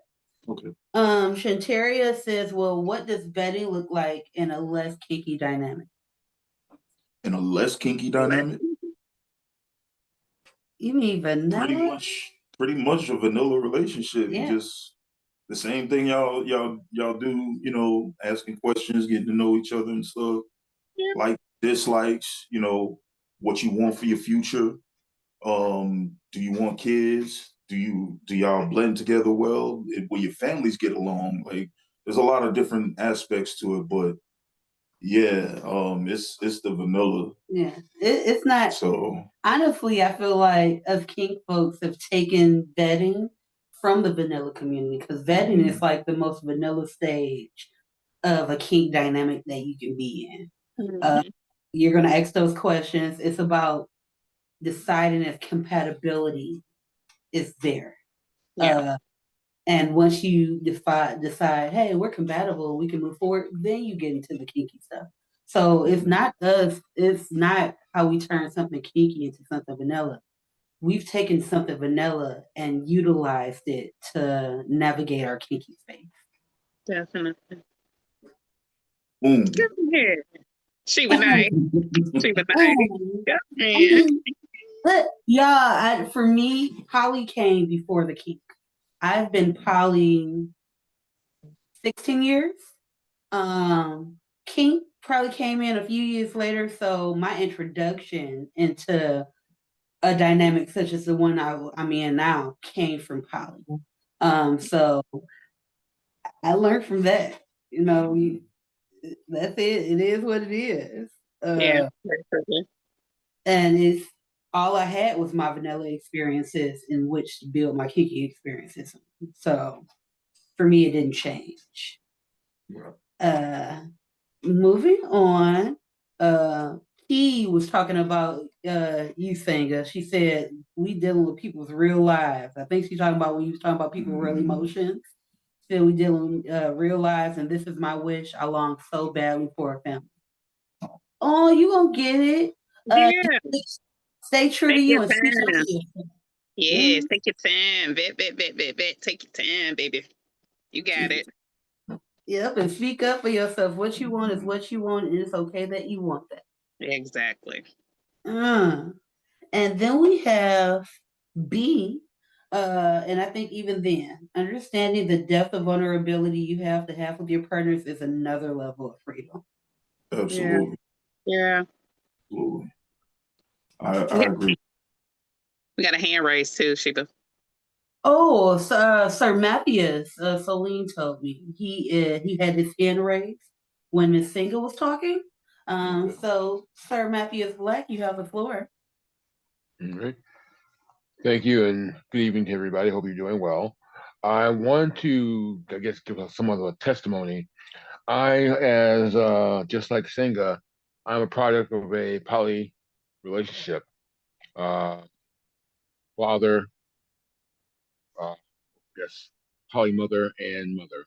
Okay. Shantaria says, well, what does vetting look like in a less kinky dynamic? In a less kinky dynamic? You mean vanilla? Pretty much a vanilla relationship. Yeah. Just the same thing y'all do, you know, asking questions, getting to know each other and stuff. Yeah. Like, dislikes, you know, what you want for your future. Do you want kids? Do y'all blend together well? Will your families get along? Like, there's a lot of different aspects to it, but yeah, it's the vanilla. Yeah, it's not. So honestly, I feel like us kink folks have taken vetting from the vanilla community, because vetting is like the most vanilla stage of a kink dynamic that you can be in. You're gonna ask those questions. It's about deciding if compatibility is there. Yeah. And once you decide, hey, we're compatible, we can move forward, then you get into the kinky stuff. So it's not how we turn something kinky into something vanilla. We've taken something vanilla and utilized it to navigate our kinky space. Definitely. boom. Come here. Sheba nice. Sheba nice. Come here. But yeah, for me, poly came before the kink. I've been poly 16 years. Kink probably came in a few years later, so my introduction into a dynamic such as the one I'm in now came from poly. So I learned from that. You know, that's it. It is what it is. Yeah. And it's all I had was my vanilla experiences in which to build my kinky experiences. So for me, it didn't change. Moving on, he was talking about you, Sanga. She said we dealing with people's real lives. I think she's talking about when you was talking about people's real emotions. Said we dealing with real lives, and this is my wish. I long so badly for a family. Oh, you gonna get it? Yeah. Stay true to you and speak up for yourself. Yes, take your time. Bet. Take your time, baby. You got it. Yep, and speak up for yourself. What you want is what you want, and it's okay that you want that. Exactly. And then we have B, and I think even then, understanding the depth of vulnerability you have to have with your partners is another level of freedom. Absolutely. Yeah. Absolutely. I agree. We got a hand raised too, Sheba. Oh, Sir Matthias, Celine told me he had his hand raised when Miss Singer was talking. Okay. So Sir Matthias Black, you have the floor. All right. Thank you, and good evening to everybody. Hope you're doing well. I want to, I guess, give us some of a testimony. As just like Senga, I'm a product of a poly relationship. Father, yes, poly mother and mother.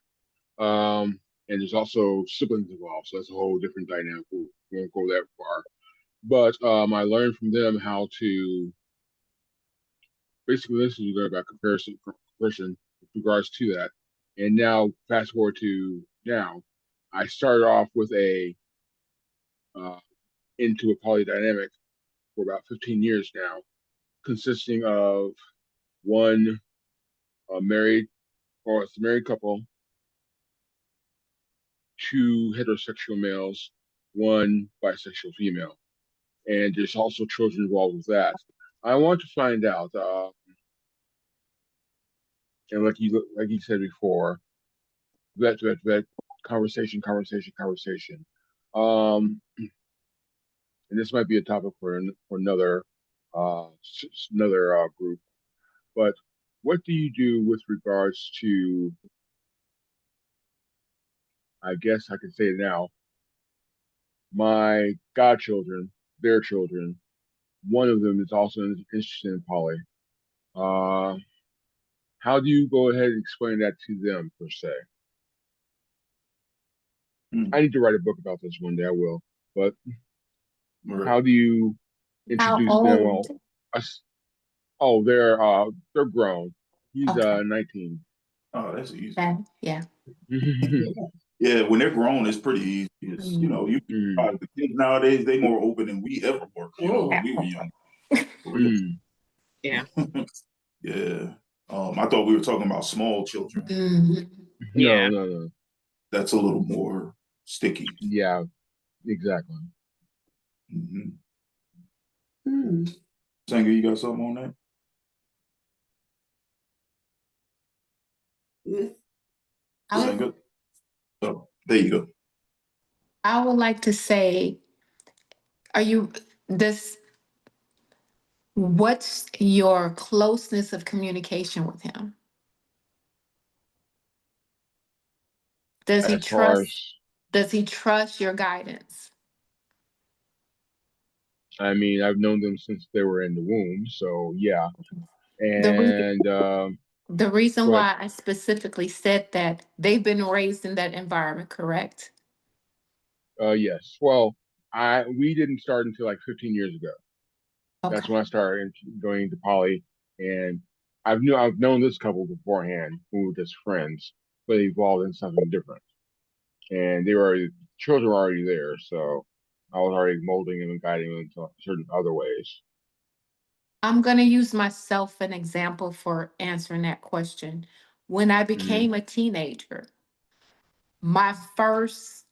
And there's also siblings involved, so that's a whole different dynamic. We won't go that far. But I learned from them how to basically this is about comparison with regards to that. And now fast forward to now, I started off with a into a polydynamic for about 15 years now, consisting of one married or it's a married couple, two heterosexual males, one bisexual female, and there's also children involved with that. I want to find out, and like you said before, vet, conversation. Um, and this might be a topic for another group. But what do you do with regards to? I guess I can say it now. My godchildren, their children. One of them is also interested in poly. Uh, how do you go ahead and explain that to them per se? I need to write a book about this one day. I will. But how do you How introduce them? Well, old? oh, they're grown. He's Okay. 19. Oh, that's easy. Yeah. Yeah, when they're grown, it's pretty easy. It's, you the kids nowadays, they more open than we ever were, when we were young. For real. Yeah. Yeah. I thought we were talking about small children. Yeah. No. That's a little more sticky. Yeah, exactly. Sanger, you got something on that? Sanger? Oh, there you go. I would like to say, what's your closeness of communication with him? Does he As far as trust your guidance? I mean, I've known them since they were in the womb, so yeah. The And the reason but why I specifically said that, they've been raised in that environment, correct? yes. Well, we didn't start until like 15 years ago. That's Okay. when I started going into poly, and I've known this couple beforehand who were just friends, but evolved into something different. And children were already there, so I was already molding them and guiding them into certain other ways. I'm going to use myself an example for answering that question. When I became a teenager, my first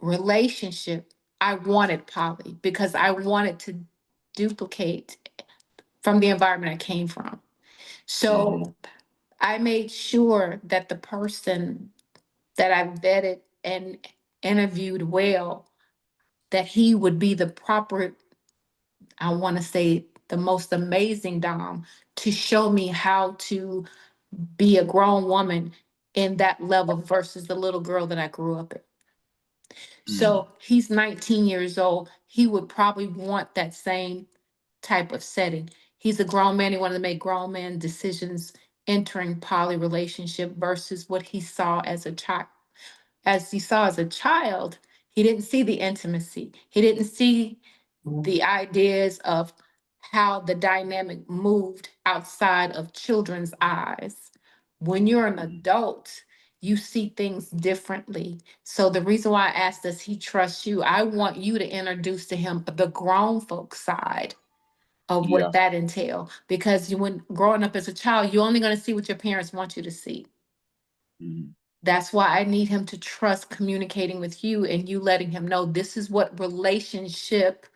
relationship, I wanted poly because I wanted to duplicate from the environment I came from. So I made sure that the person that I vetted and interviewed well, that he would be the proper, I want to say, the most amazing Dom to show me how to be a grown woman in that level versus the little girl that I grew up in. So he's 19 years old. He would probably want that same type of setting. He's a grown man. He wanted to make grown man decisions entering poly relationship versus what he saw as a child. As he saw as a child, he didn't see the intimacy. He didn't see the ideas of how the dynamic moved outside of children's eyes. When you're an adult, you see things differently. So the reason why I asked, does he trust you? I want you to introduce to him the grown folk side of Yeah. what that entail. Because when growing up as a child, you're only going to see what your parents want you to see. That's why I need him to trust communicating with you and you letting him know this is what relationship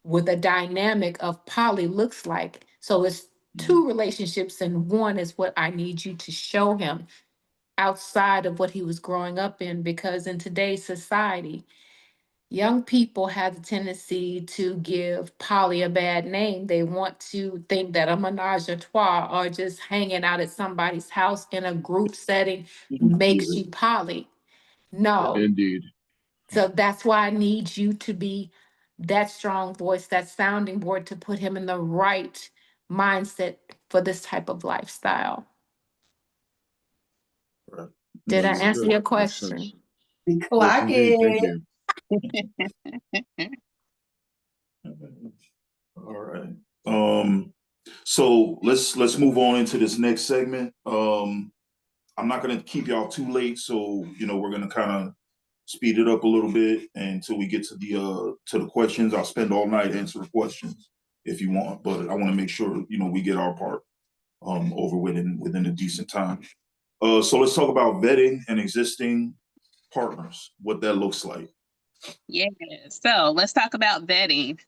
what the dynamic of poly looks like. So it's two relationships and one is what I need you to show him outside of what he was growing up in, because in today's society, young people have the tendency to give poly a bad name. They want to think that a menage a trois or just hanging out at somebody's house in a group setting makes you poly. No. Indeed. So that's why I need you to be that strong voice, that sounding board to put him in the right mindset for this type of lifestyle. Right. Did I Makes answer sense. your Makes sense. question? Clock Yes, indeed. Thank it. you. All right. So let's move on into this next segment. I'm not gonna keep y'all too late, so we're gonna kind of speed it up a little bit until we get to the questions. I'll spend all night answering questions if you want, but I want to make sure we get our part over within a decent time. So let's talk about vetting and existing partners, what that looks like. Yeah. So let's talk about vetting.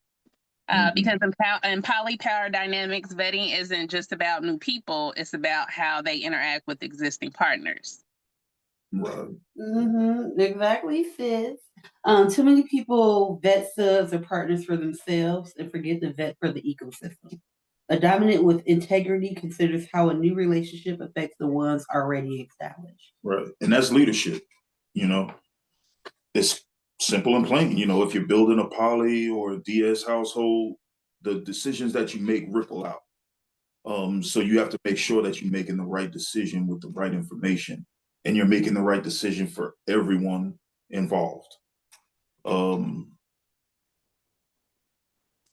Because in poly power dynamics, vetting isn't just about new people, it's about how they interact with existing partners. Right. Exactly, sis. Too many people vet subs or partners for themselves and forget to vet for the ecosystem. A dominant with integrity considers how a new relationship affects the ones already established. Right. And that's leadership. It's simple and plain. If you're building a poly or a DS household, the decisions that you make ripple out. So you have to make sure that you're making the right decision with the right information, and you're making the right decision for everyone involved.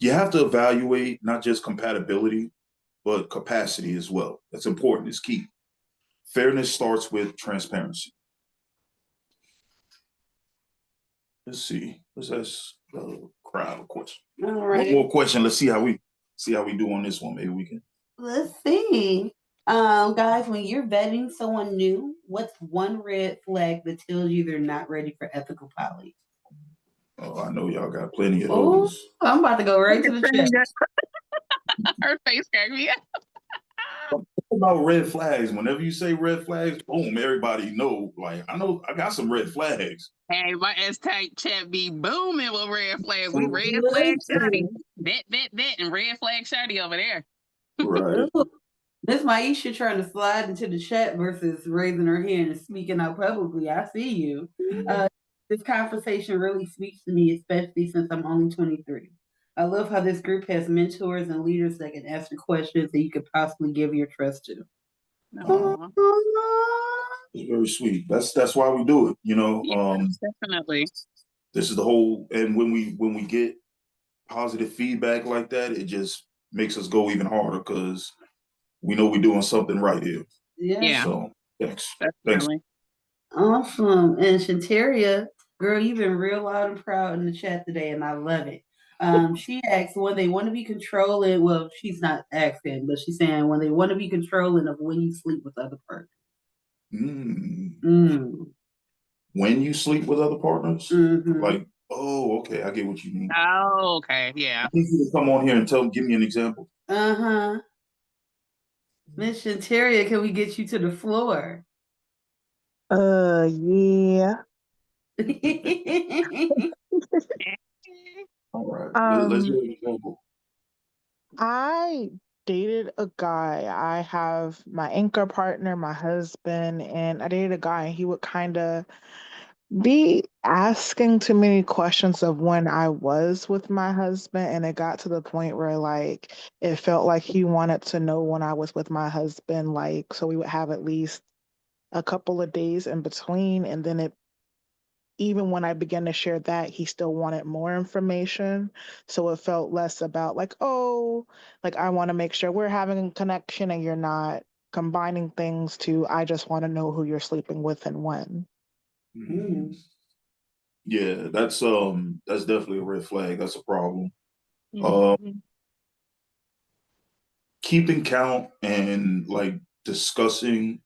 You have to evaluate not just compatibility, but capacity as well. That's important. It's key. Fairness starts with transparency. Let's see. Let's ask the crowd a question. All right. One more question. Let's see how we do on this one. Maybe we can. Let's see. Guys, when you're vetting someone new, what's one red flag that tells you they're not ready for ethical poly? Oh, I know y'all got plenty of those. I'm about to go right to the chat. Her face cracked me up. About red flags. Whenever you say red flags, boom, everybody know. Like, I know I got some red flags. Hey, my S-type chat be booming with red flags. We red flag shawty. Bet, and red flag shawty over there. Right. This Maisha trying to slide into the chat versus raising her hand and speaking out publicly. I see you. This conversation really speaks to me, especially since I'm only 23. I love how this group has mentors and leaders that can ask the questions that you could possibly give your trust to. It's very sweet. That's why we do it. Yes, definitely. This is the whole. And when we get positive feedback like that, it just makes us go even harder because we know we're doing something right here. Yeah. So thanks. Definitely. Awesome. And Shantaria, girl, you've been real loud and proud in the chat today, and I love it. She asks when they want to be controlling. Well, she's not asking, but she's saying when they want to be controlling of when you sleep with other partners. When you sleep with other partners, like, oh, okay, I get what you mean. Oh, okay, yeah. I need you to come on here and give me an example. Miss Shantaria, can we get you to the floor? Yeah. All right. Let's do an example. I dated a guy. I have my anchor partner, my husband, and I dated a guy, and he would kind of be asking too many questions of when I was with my husband, and it got to the point where like it felt like he wanted to know when I was with my husband, like so we would have at least a couple of days in between, and then it even when I began to share that, he still wanted more information. So it felt less about like, oh, like I want to make sure we're having a connection and you're not combining things to I just want to know who you're sleeping with and when. Yeah, that's definitely a red flag. That's a problem. Keeping count and like discussing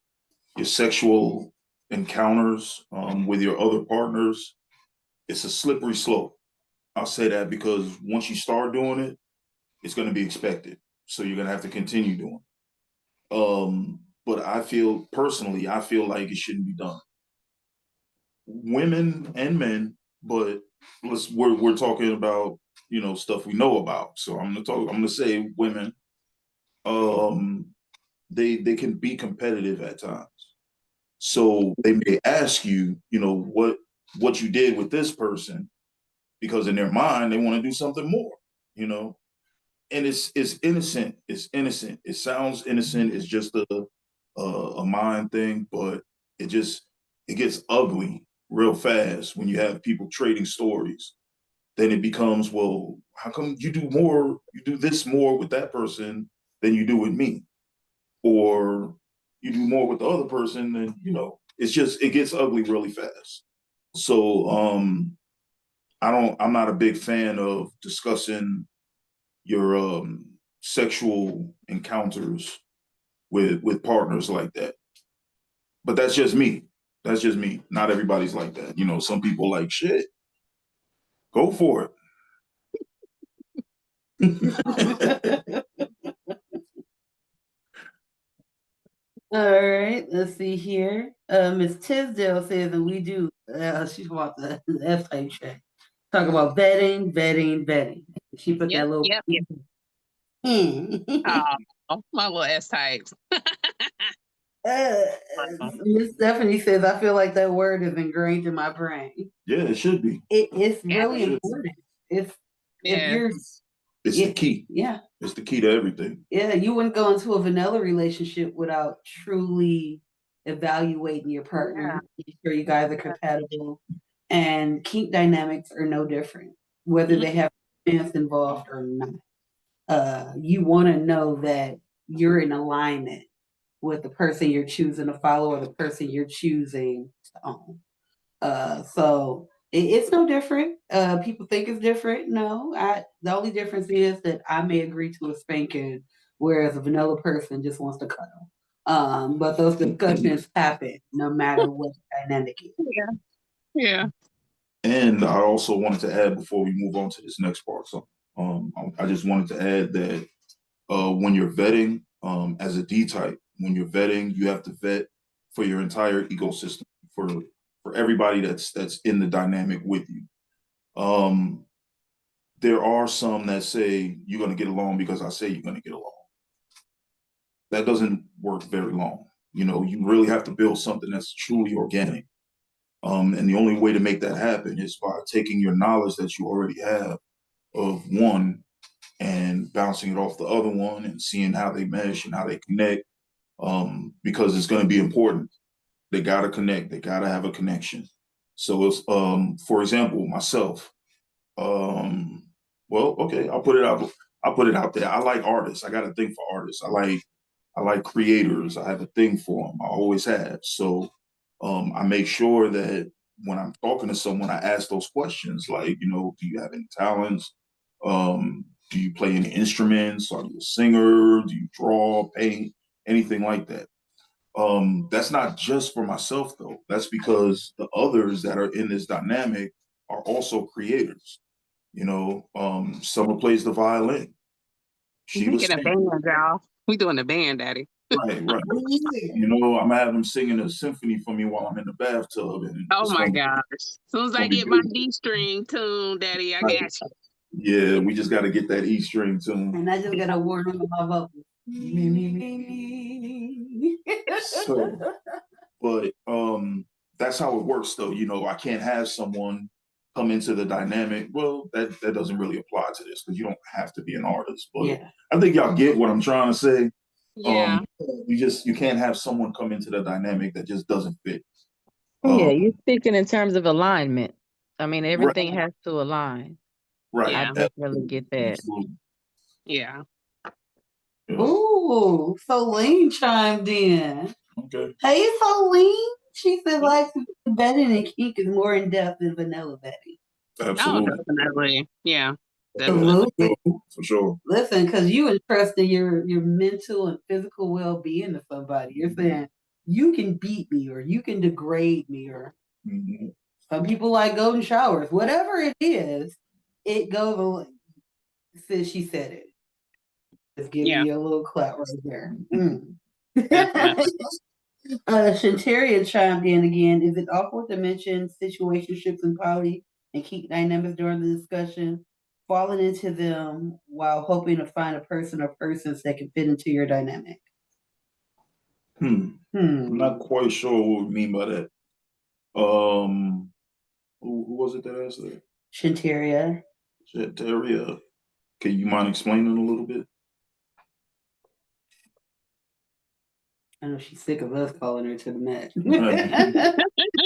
your sexual encounters with your other partners, it's a slippery slope. I'll say that because once you start doing it, it's going to be expected. So you're going to have to continue doing it. But I feel like it shouldn't be done. Women and men, but we're talking about, stuff we know about. So I'm gonna say women, they can be competitive at times. So they may ask you, what you did with this person, because in their mind they want to do something more, and it's innocent. It's innocent. It sounds innocent. It's just a mind thing, but it gets ugly real fast when you have people trading stories. Then it becomes, well, how come you do this more with that person than you do with me? Or you do more with the other person than, it gets ugly really fast. So I'm not a big fan of discussing your sexual encounters with partners like that. But that's just me. That's just me. Not everybody's like that. Some people like, shit, go for it. All right, let's see here. Miss Tisdale says, and we do, she's about the F-type check. Talk about vetting. She put that little. Yep. Oh, my little S-type. Miss Stephanie says, I feel like that word is ingrained in my brain. Yeah, it should be. It's really important. If you're. It's the key. Yeah. It's the key to everything. Yeah, you wouldn't go into a vanilla relationship without truly evaluating your partner, making sure you guys are compatible. And kink dynamics are no different, whether they have romance involved or not. You want to know that you're in alignment with the person you're choosing to follow or the person you're choosing to own. So it's no different. People think it's different. No, the only difference is that I may agree to a spanking, whereas a vanilla person just wants to cuddle. But those discussions happen no matter what the dynamic is. Yeah. And I also wanted to add before we move on to this next part, so I just wanted to add that when you're vetting, as a D type, when you're vetting, you have to vet for your entire ecosystem, for everybody that's in the dynamic with you. There are some that say you're going to get along because I say you're going to get along. That doesn't work very long. You really have to build something that's truly organic. And the only way to make that happen is by taking your knowledge that you already have of one and bouncing it off the other one and seeing how they mesh and how they connect, because it's going to be important. They got to connect. They got to have a connection. So it's, for example, myself. Well, okay, I'll put it out there. I like artists. I got a thing for artists. I like creators. I have a thing for them. I always have. So I make sure that when I'm talking to someone, I ask those questions like, do you have any talents? Do you play any instruments? Are you a singer? Do you draw, paint, anything like that? That's not just for myself though. That's because the others that are in this dynamic are also creators. Summer plays the violin. We get a band, y'all. We doing the band, Daddy. Right. I'm having them singing a symphony for me while I'm in the bathtub. And oh my gosh! As soon as I get my D string tune, Daddy, I got you. Yeah, we just got to get that E string tune. And I just got to warn them my vocals. So, but that's how it works, though. I can't have someone come into the dynamic. Well, that doesn't really apply to this because you don't have to be an artist. But yeah. I think y'all get what I'm trying to say. Yeah. You can't have someone come into the dynamic that just doesn't fit. Yeah, you're speaking in terms of alignment. I mean, everything has to align. Right. I definitely get that. Yeah. Ooh, Celine chimed in. Okay. Hey, Celine. She said like vetting and kink is more in depth than vanilla vetting. Absolutely. Oh, definitely. Yeah. Absolutely. For sure. Listen, because you entrust in your mental and physical well-being to somebody. You're saying you can beat me or you can degrade me or some people like golden showers. Whatever it is, It goes, since she said it. Just give me a little clap right there. Shantaria chimed in again. Is it awkward to mention situationships and poly and keep dynamics during the discussion, falling into them while hoping to find a person or persons that can fit into your dynamic? I'm not quite sure what we mean by that. Who was it that asked that? Shantaria. Can you mind explaining a little bit? I know she's sick of us calling her to the mat.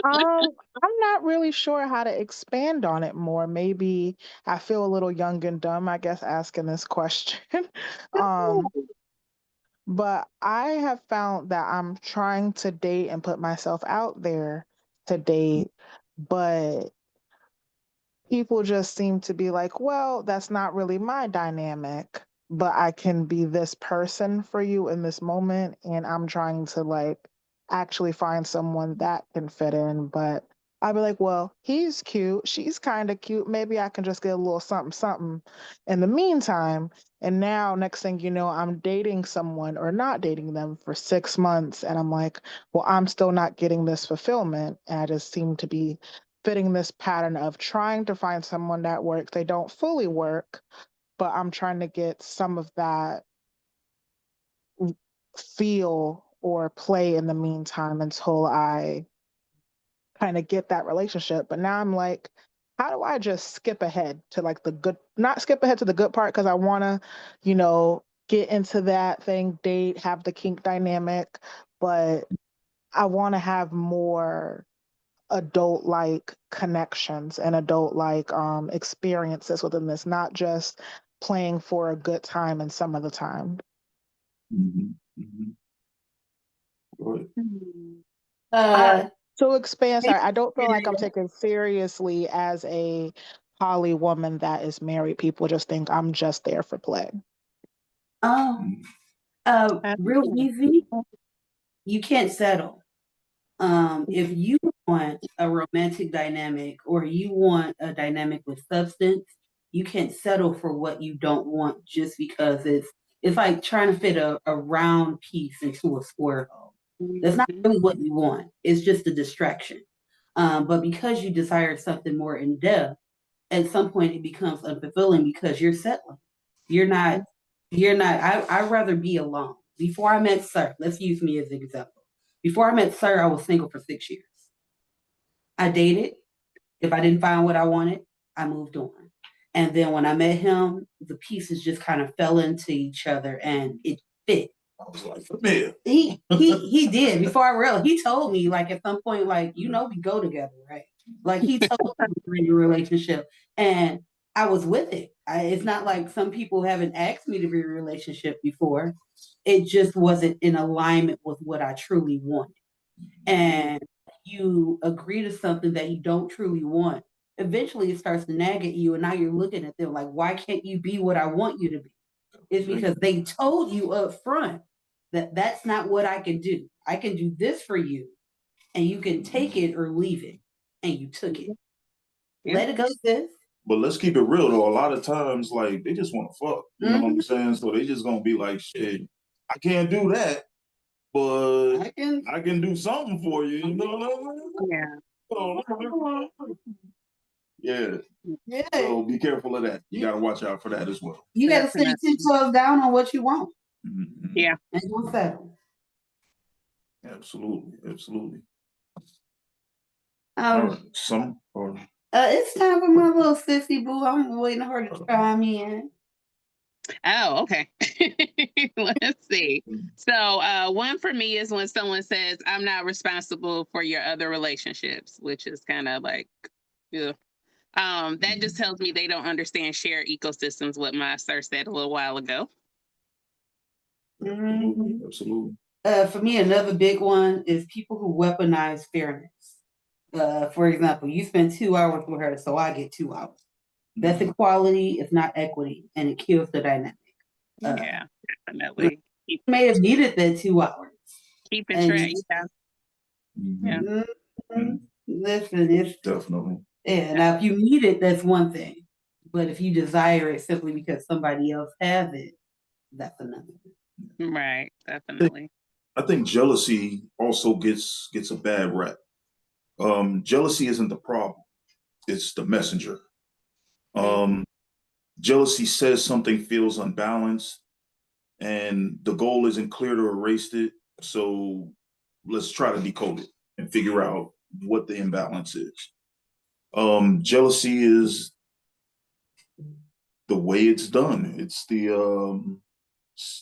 I'm not really sure how to expand on it more. Maybe I feel a little young and dumb, I guess, asking this question. But I have found that I'm trying to date and put myself out there to date, but people just seem to be like, well, that's not really my dynamic, but I can be this person for you in this moment. And I'm trying to like actually find someone that can fit in. But I'd be like, well, he's cute. She's kind of cute. Maybe I can just get a little something, something in the meantime. And now, next thing you know, I'm dating someone or not dating them for 6 months. And I'm like, well, I'm still not getting this fulfillment. And I just seem to be fitting this pattern of trying to find someone that works. They don't fully work, but I'm trying to get some of that feel or play in the meantime until I kind of get that relationship. But now I'm like, how do I just skip ahead to like the good, not skip ahead to the good part because I want to, get into that thing, date, have the kink dynamic, but I want to have more adult like connections and adult like experiences within this, not just playing for a good time and some of the time. To expand, sorry, I don't feel like I'm taken seriously as a poly woman that is married. People just think I'm just there for play. Real easy. You can't settle. If you want a romantic dynamic or you want a dynamic with substance, you can't settle for what you don't want just because it's like trying to fit a round piece into a square hole. That's not really what you want. It's just a distraction. But because you desire something more in depth, at some point it becomes unfulfilling because you're settling. You're not, I'd rather be alone. Before I met Sir, let's use me as an example. Before I met Sir, I was single for 6 years. I dated. If I didn't find what I wanted, I moved on. And then when I met him, the pieces just kind of fell into each other and it fit. I was like, man. He did. Before I realized, he told me like at some point, like, we go together, right? Like he told me we're in a relationship and I was with it. It's not like some people haven't asked me to be in a relationship before. It just wasn't in alignment with what I truly wanted. And you agree to something that you don't truly want. Eventually it starts to nag at you and now you're looking at them like, why can't you be what I want you to be? It's because they told you up front that that's not what I can do. I can do this for you and you can take it or leave it. And you took it. Let it go, sis. But let's keep it real though. A lot of times, like, they just want to fuck. You know what I'm saying? So they just gonna be like, shit, I can't do that, but I can do something for you. You know what I mean? Yeah. So be careful of that. You gotta watch out for that as well. You gotta stay 10 toes down on what you want. Yeah. And don't settle. Absolutely. All right. It's time for my little sissy boo. I'm waiting for her to chime in. Oh, okay. Let's see. So one for me is when someone says, I'm not responsible for your other relationships, which is kind of like, yeah. That just tells me they don't understand shared ecosystems, what my sir said a little while ago. Absolutely. For me, another big one is people who weaponize fairness. For example, you spend 2 hours with her, so I get 2 hours. That's equality, it's not equity, and it kills the dynamic. Yeah, definitely. You may have needed that 2 hours. Keeping track, yeah. Listen, it's definitely. Yeah, now if you need it, that's one thing. But if you desire it simply because somebody else has it, that's another thing. Right, definitely. I think jealousy also gets a bad rap. Jealousy isn't the problem; it's the messenger. Jealousy says something feels unbalanced, and the goal isn't clear to erase it. So let's try to decode it and figure out what the imbalance is. Jealousy is the way it's done. It's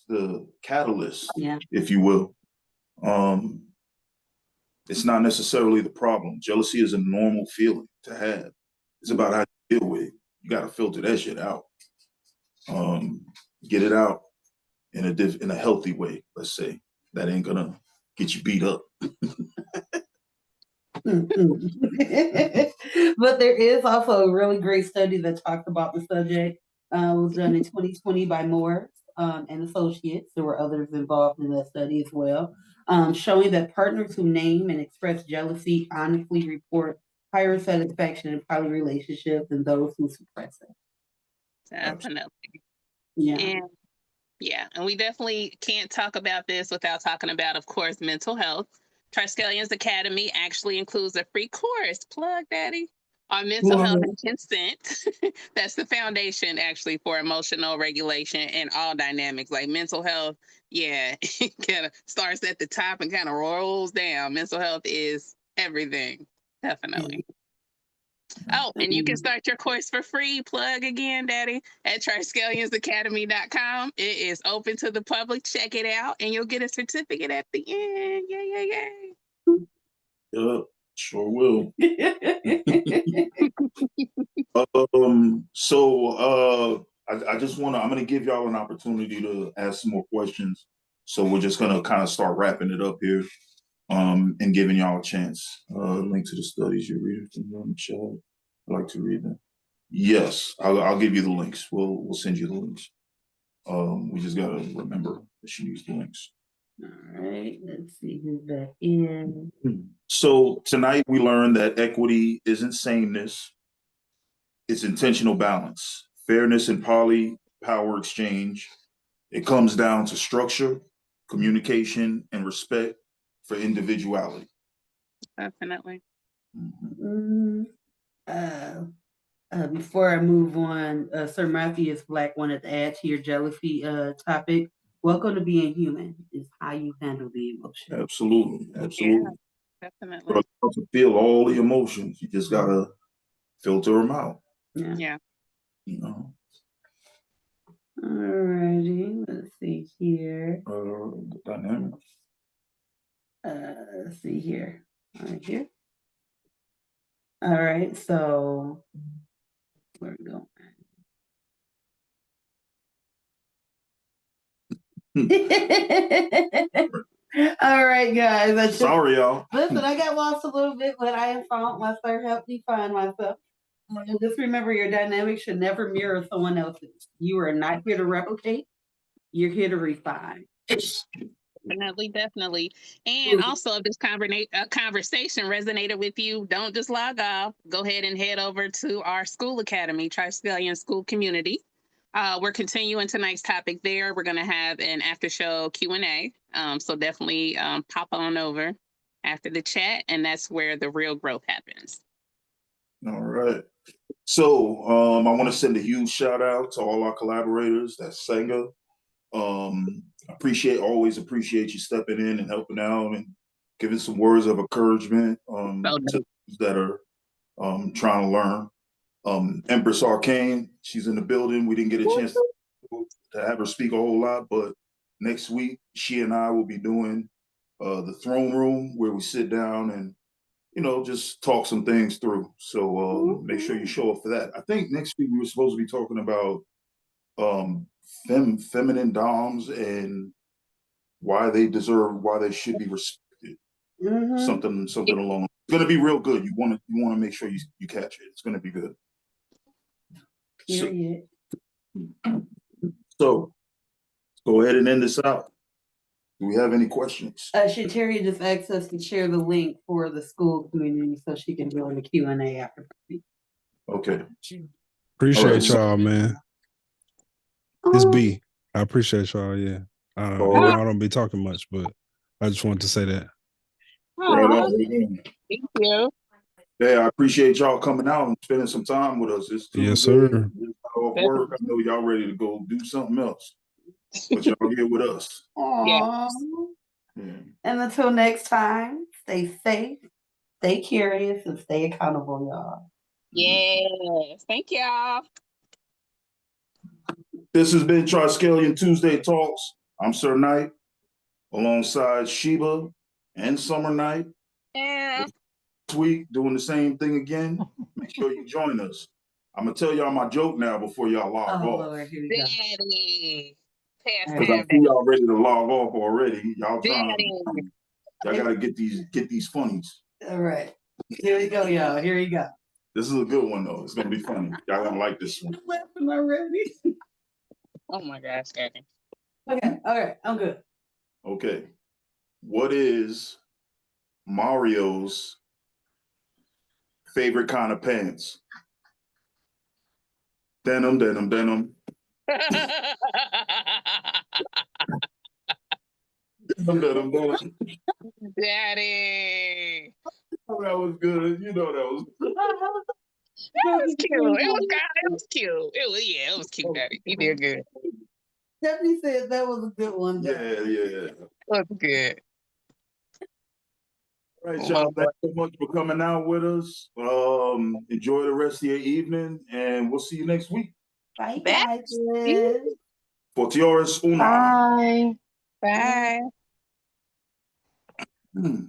the catalyst, if you will. It's not necessarily the problem. Jealousy is a normal feeling to have. It's about how you deal with it. You got to filter that shit out. Get it out in a healthy way. Let's say that ain't gonna get you beat up. But there is also a really great study that talks about the subject. It was done in 2020 by Moore and Associates. There were others involved in that study as well, showing that partners who name and express jealousy honestly report higher satisfaction in poly relationships than those who suppress it. Definitely. Yeah. And we definitely can't talk about this without talking about, of course, mental health. Triskelion's Academy actually includes a free course, plug daddy, on mental health and consent. That's the foundation actually for emotional regulation and all dynamics. Like mental health, it kind of starts at the top and kind of rolls down. Mental health is everything, definitely. Oh, and you can start your course for free, plug again, daddy, at TriskelionsAcademy.com. It is open to the public. Check it out, and you'll get a certificate at the end. Yay. Yeah, sure will. I just I'm going to give y'all an opportunity to ask some more questions. So we're just going to kind of start wrapping it up here and giving y'all a chance. Link to the studies you read in the chat. I'd like to read them. Yes, I'll give you the links. We'll send you the links. We just got to remember that she needs the links. All right, let's see who's back in. So tonight we learned that equity isn't sameness. It's intentional balance, fairness and poly power exchange. It comes down to structure, communication, and respect for individuality. Definitely. Before I move on, Sir Matthew Black wanted to add to your jealousy topic. Welcome to being human is how you handle the emotion. Absolutely. Yeah, definitely. To feel all the emotions, you just gotta filter them out. Yeah. You know. Alrighty, let's see here. Dynamics. Let's see here. Right here. All right, so where we go? All right, guys. Sorry, y'all. Listen, I got lost a little bit, but I have found my sir helped me find myself. Just remember, your dynamic should never mirror someone else's. You are not here to replicate. You're here to refine. Definitely. And also, if this conversation resonated with you, don't just log off. Go ahead and head over to our school academy, Triskelion School Community. We're continuing tonight's topic there. We're going to have an after show Q&A. So definitely pop on over after the chat, and that's where the real growth happens. All right. So I want to send a huge shout out to all our collaborators. That's Senga. Always appreciate you stepping in and helping out and giving some words of encouragement to those that are trying to learn. Empress Arcane, she's in the building. We didn't get a chance to have her speak a whole lot, but next week she and I will be doing the throne room where we sit down and just talk some things through. So make sure you show up for that. I think next week we were supposed to be talking about feminine doms and why they should be respected. Something along. It's gonna be real good. You want to make sure you catch it. It's gonna be good. So go ahead and end this out. Do we have any questions? Shantaria just asked us to share the link for the school community so she can join the Q&A after. Okay. Appreciate y'all, man. It's Oh, B. I appreciate y'all. Yeah. You know, I don't be talking much, but I just wanted to say that. Right on. Thank you. Yeah, I appreciate y'all coming out and spending some time with us. It's Tuesday. Yes, sir. Off work. I know y'all ready to go do something else, but y'all here with us. aw. Yeah. And until next time, stay safe, stay curious, and stay accountable, y'all. Yes. Thank y'all. This has been Triskelion Tuesday Talks. I'm Sir Knight, alongside Sheba and Summer Knight. Yeah. This week, doing the same thing again. Make sure you join us. I'm gonna tell y'all my joke now before y'all log off. Lord, here we go. Daddy. Because I see y'all ready to log off already. Y'all trying. Daddy. Y'all gotta get these funnies. All right. Here we go, y'all. Here we go. This is a good one though. It's gonna be funny. Y'all gonna like this one. I'm laughing already. Oh my gosh, Daddy. Okay. All right. I'm good. Okay. What is Mario's favorite kind of pants? Denim, denim, denim. Denim, denim, denim. Daddy. Oh, that was good. You know that was good. That was cute. It was cute. It was cute, Daddy. You did good. Stephanie said that was a good one. Yeah. It was good. All right, y'all. Thanks so much for coming out with us. Enjoy the rest of your evening, and we'll see you next week. Bye, Bye. guys. Fortioris una. Bye. Bye. Hmm.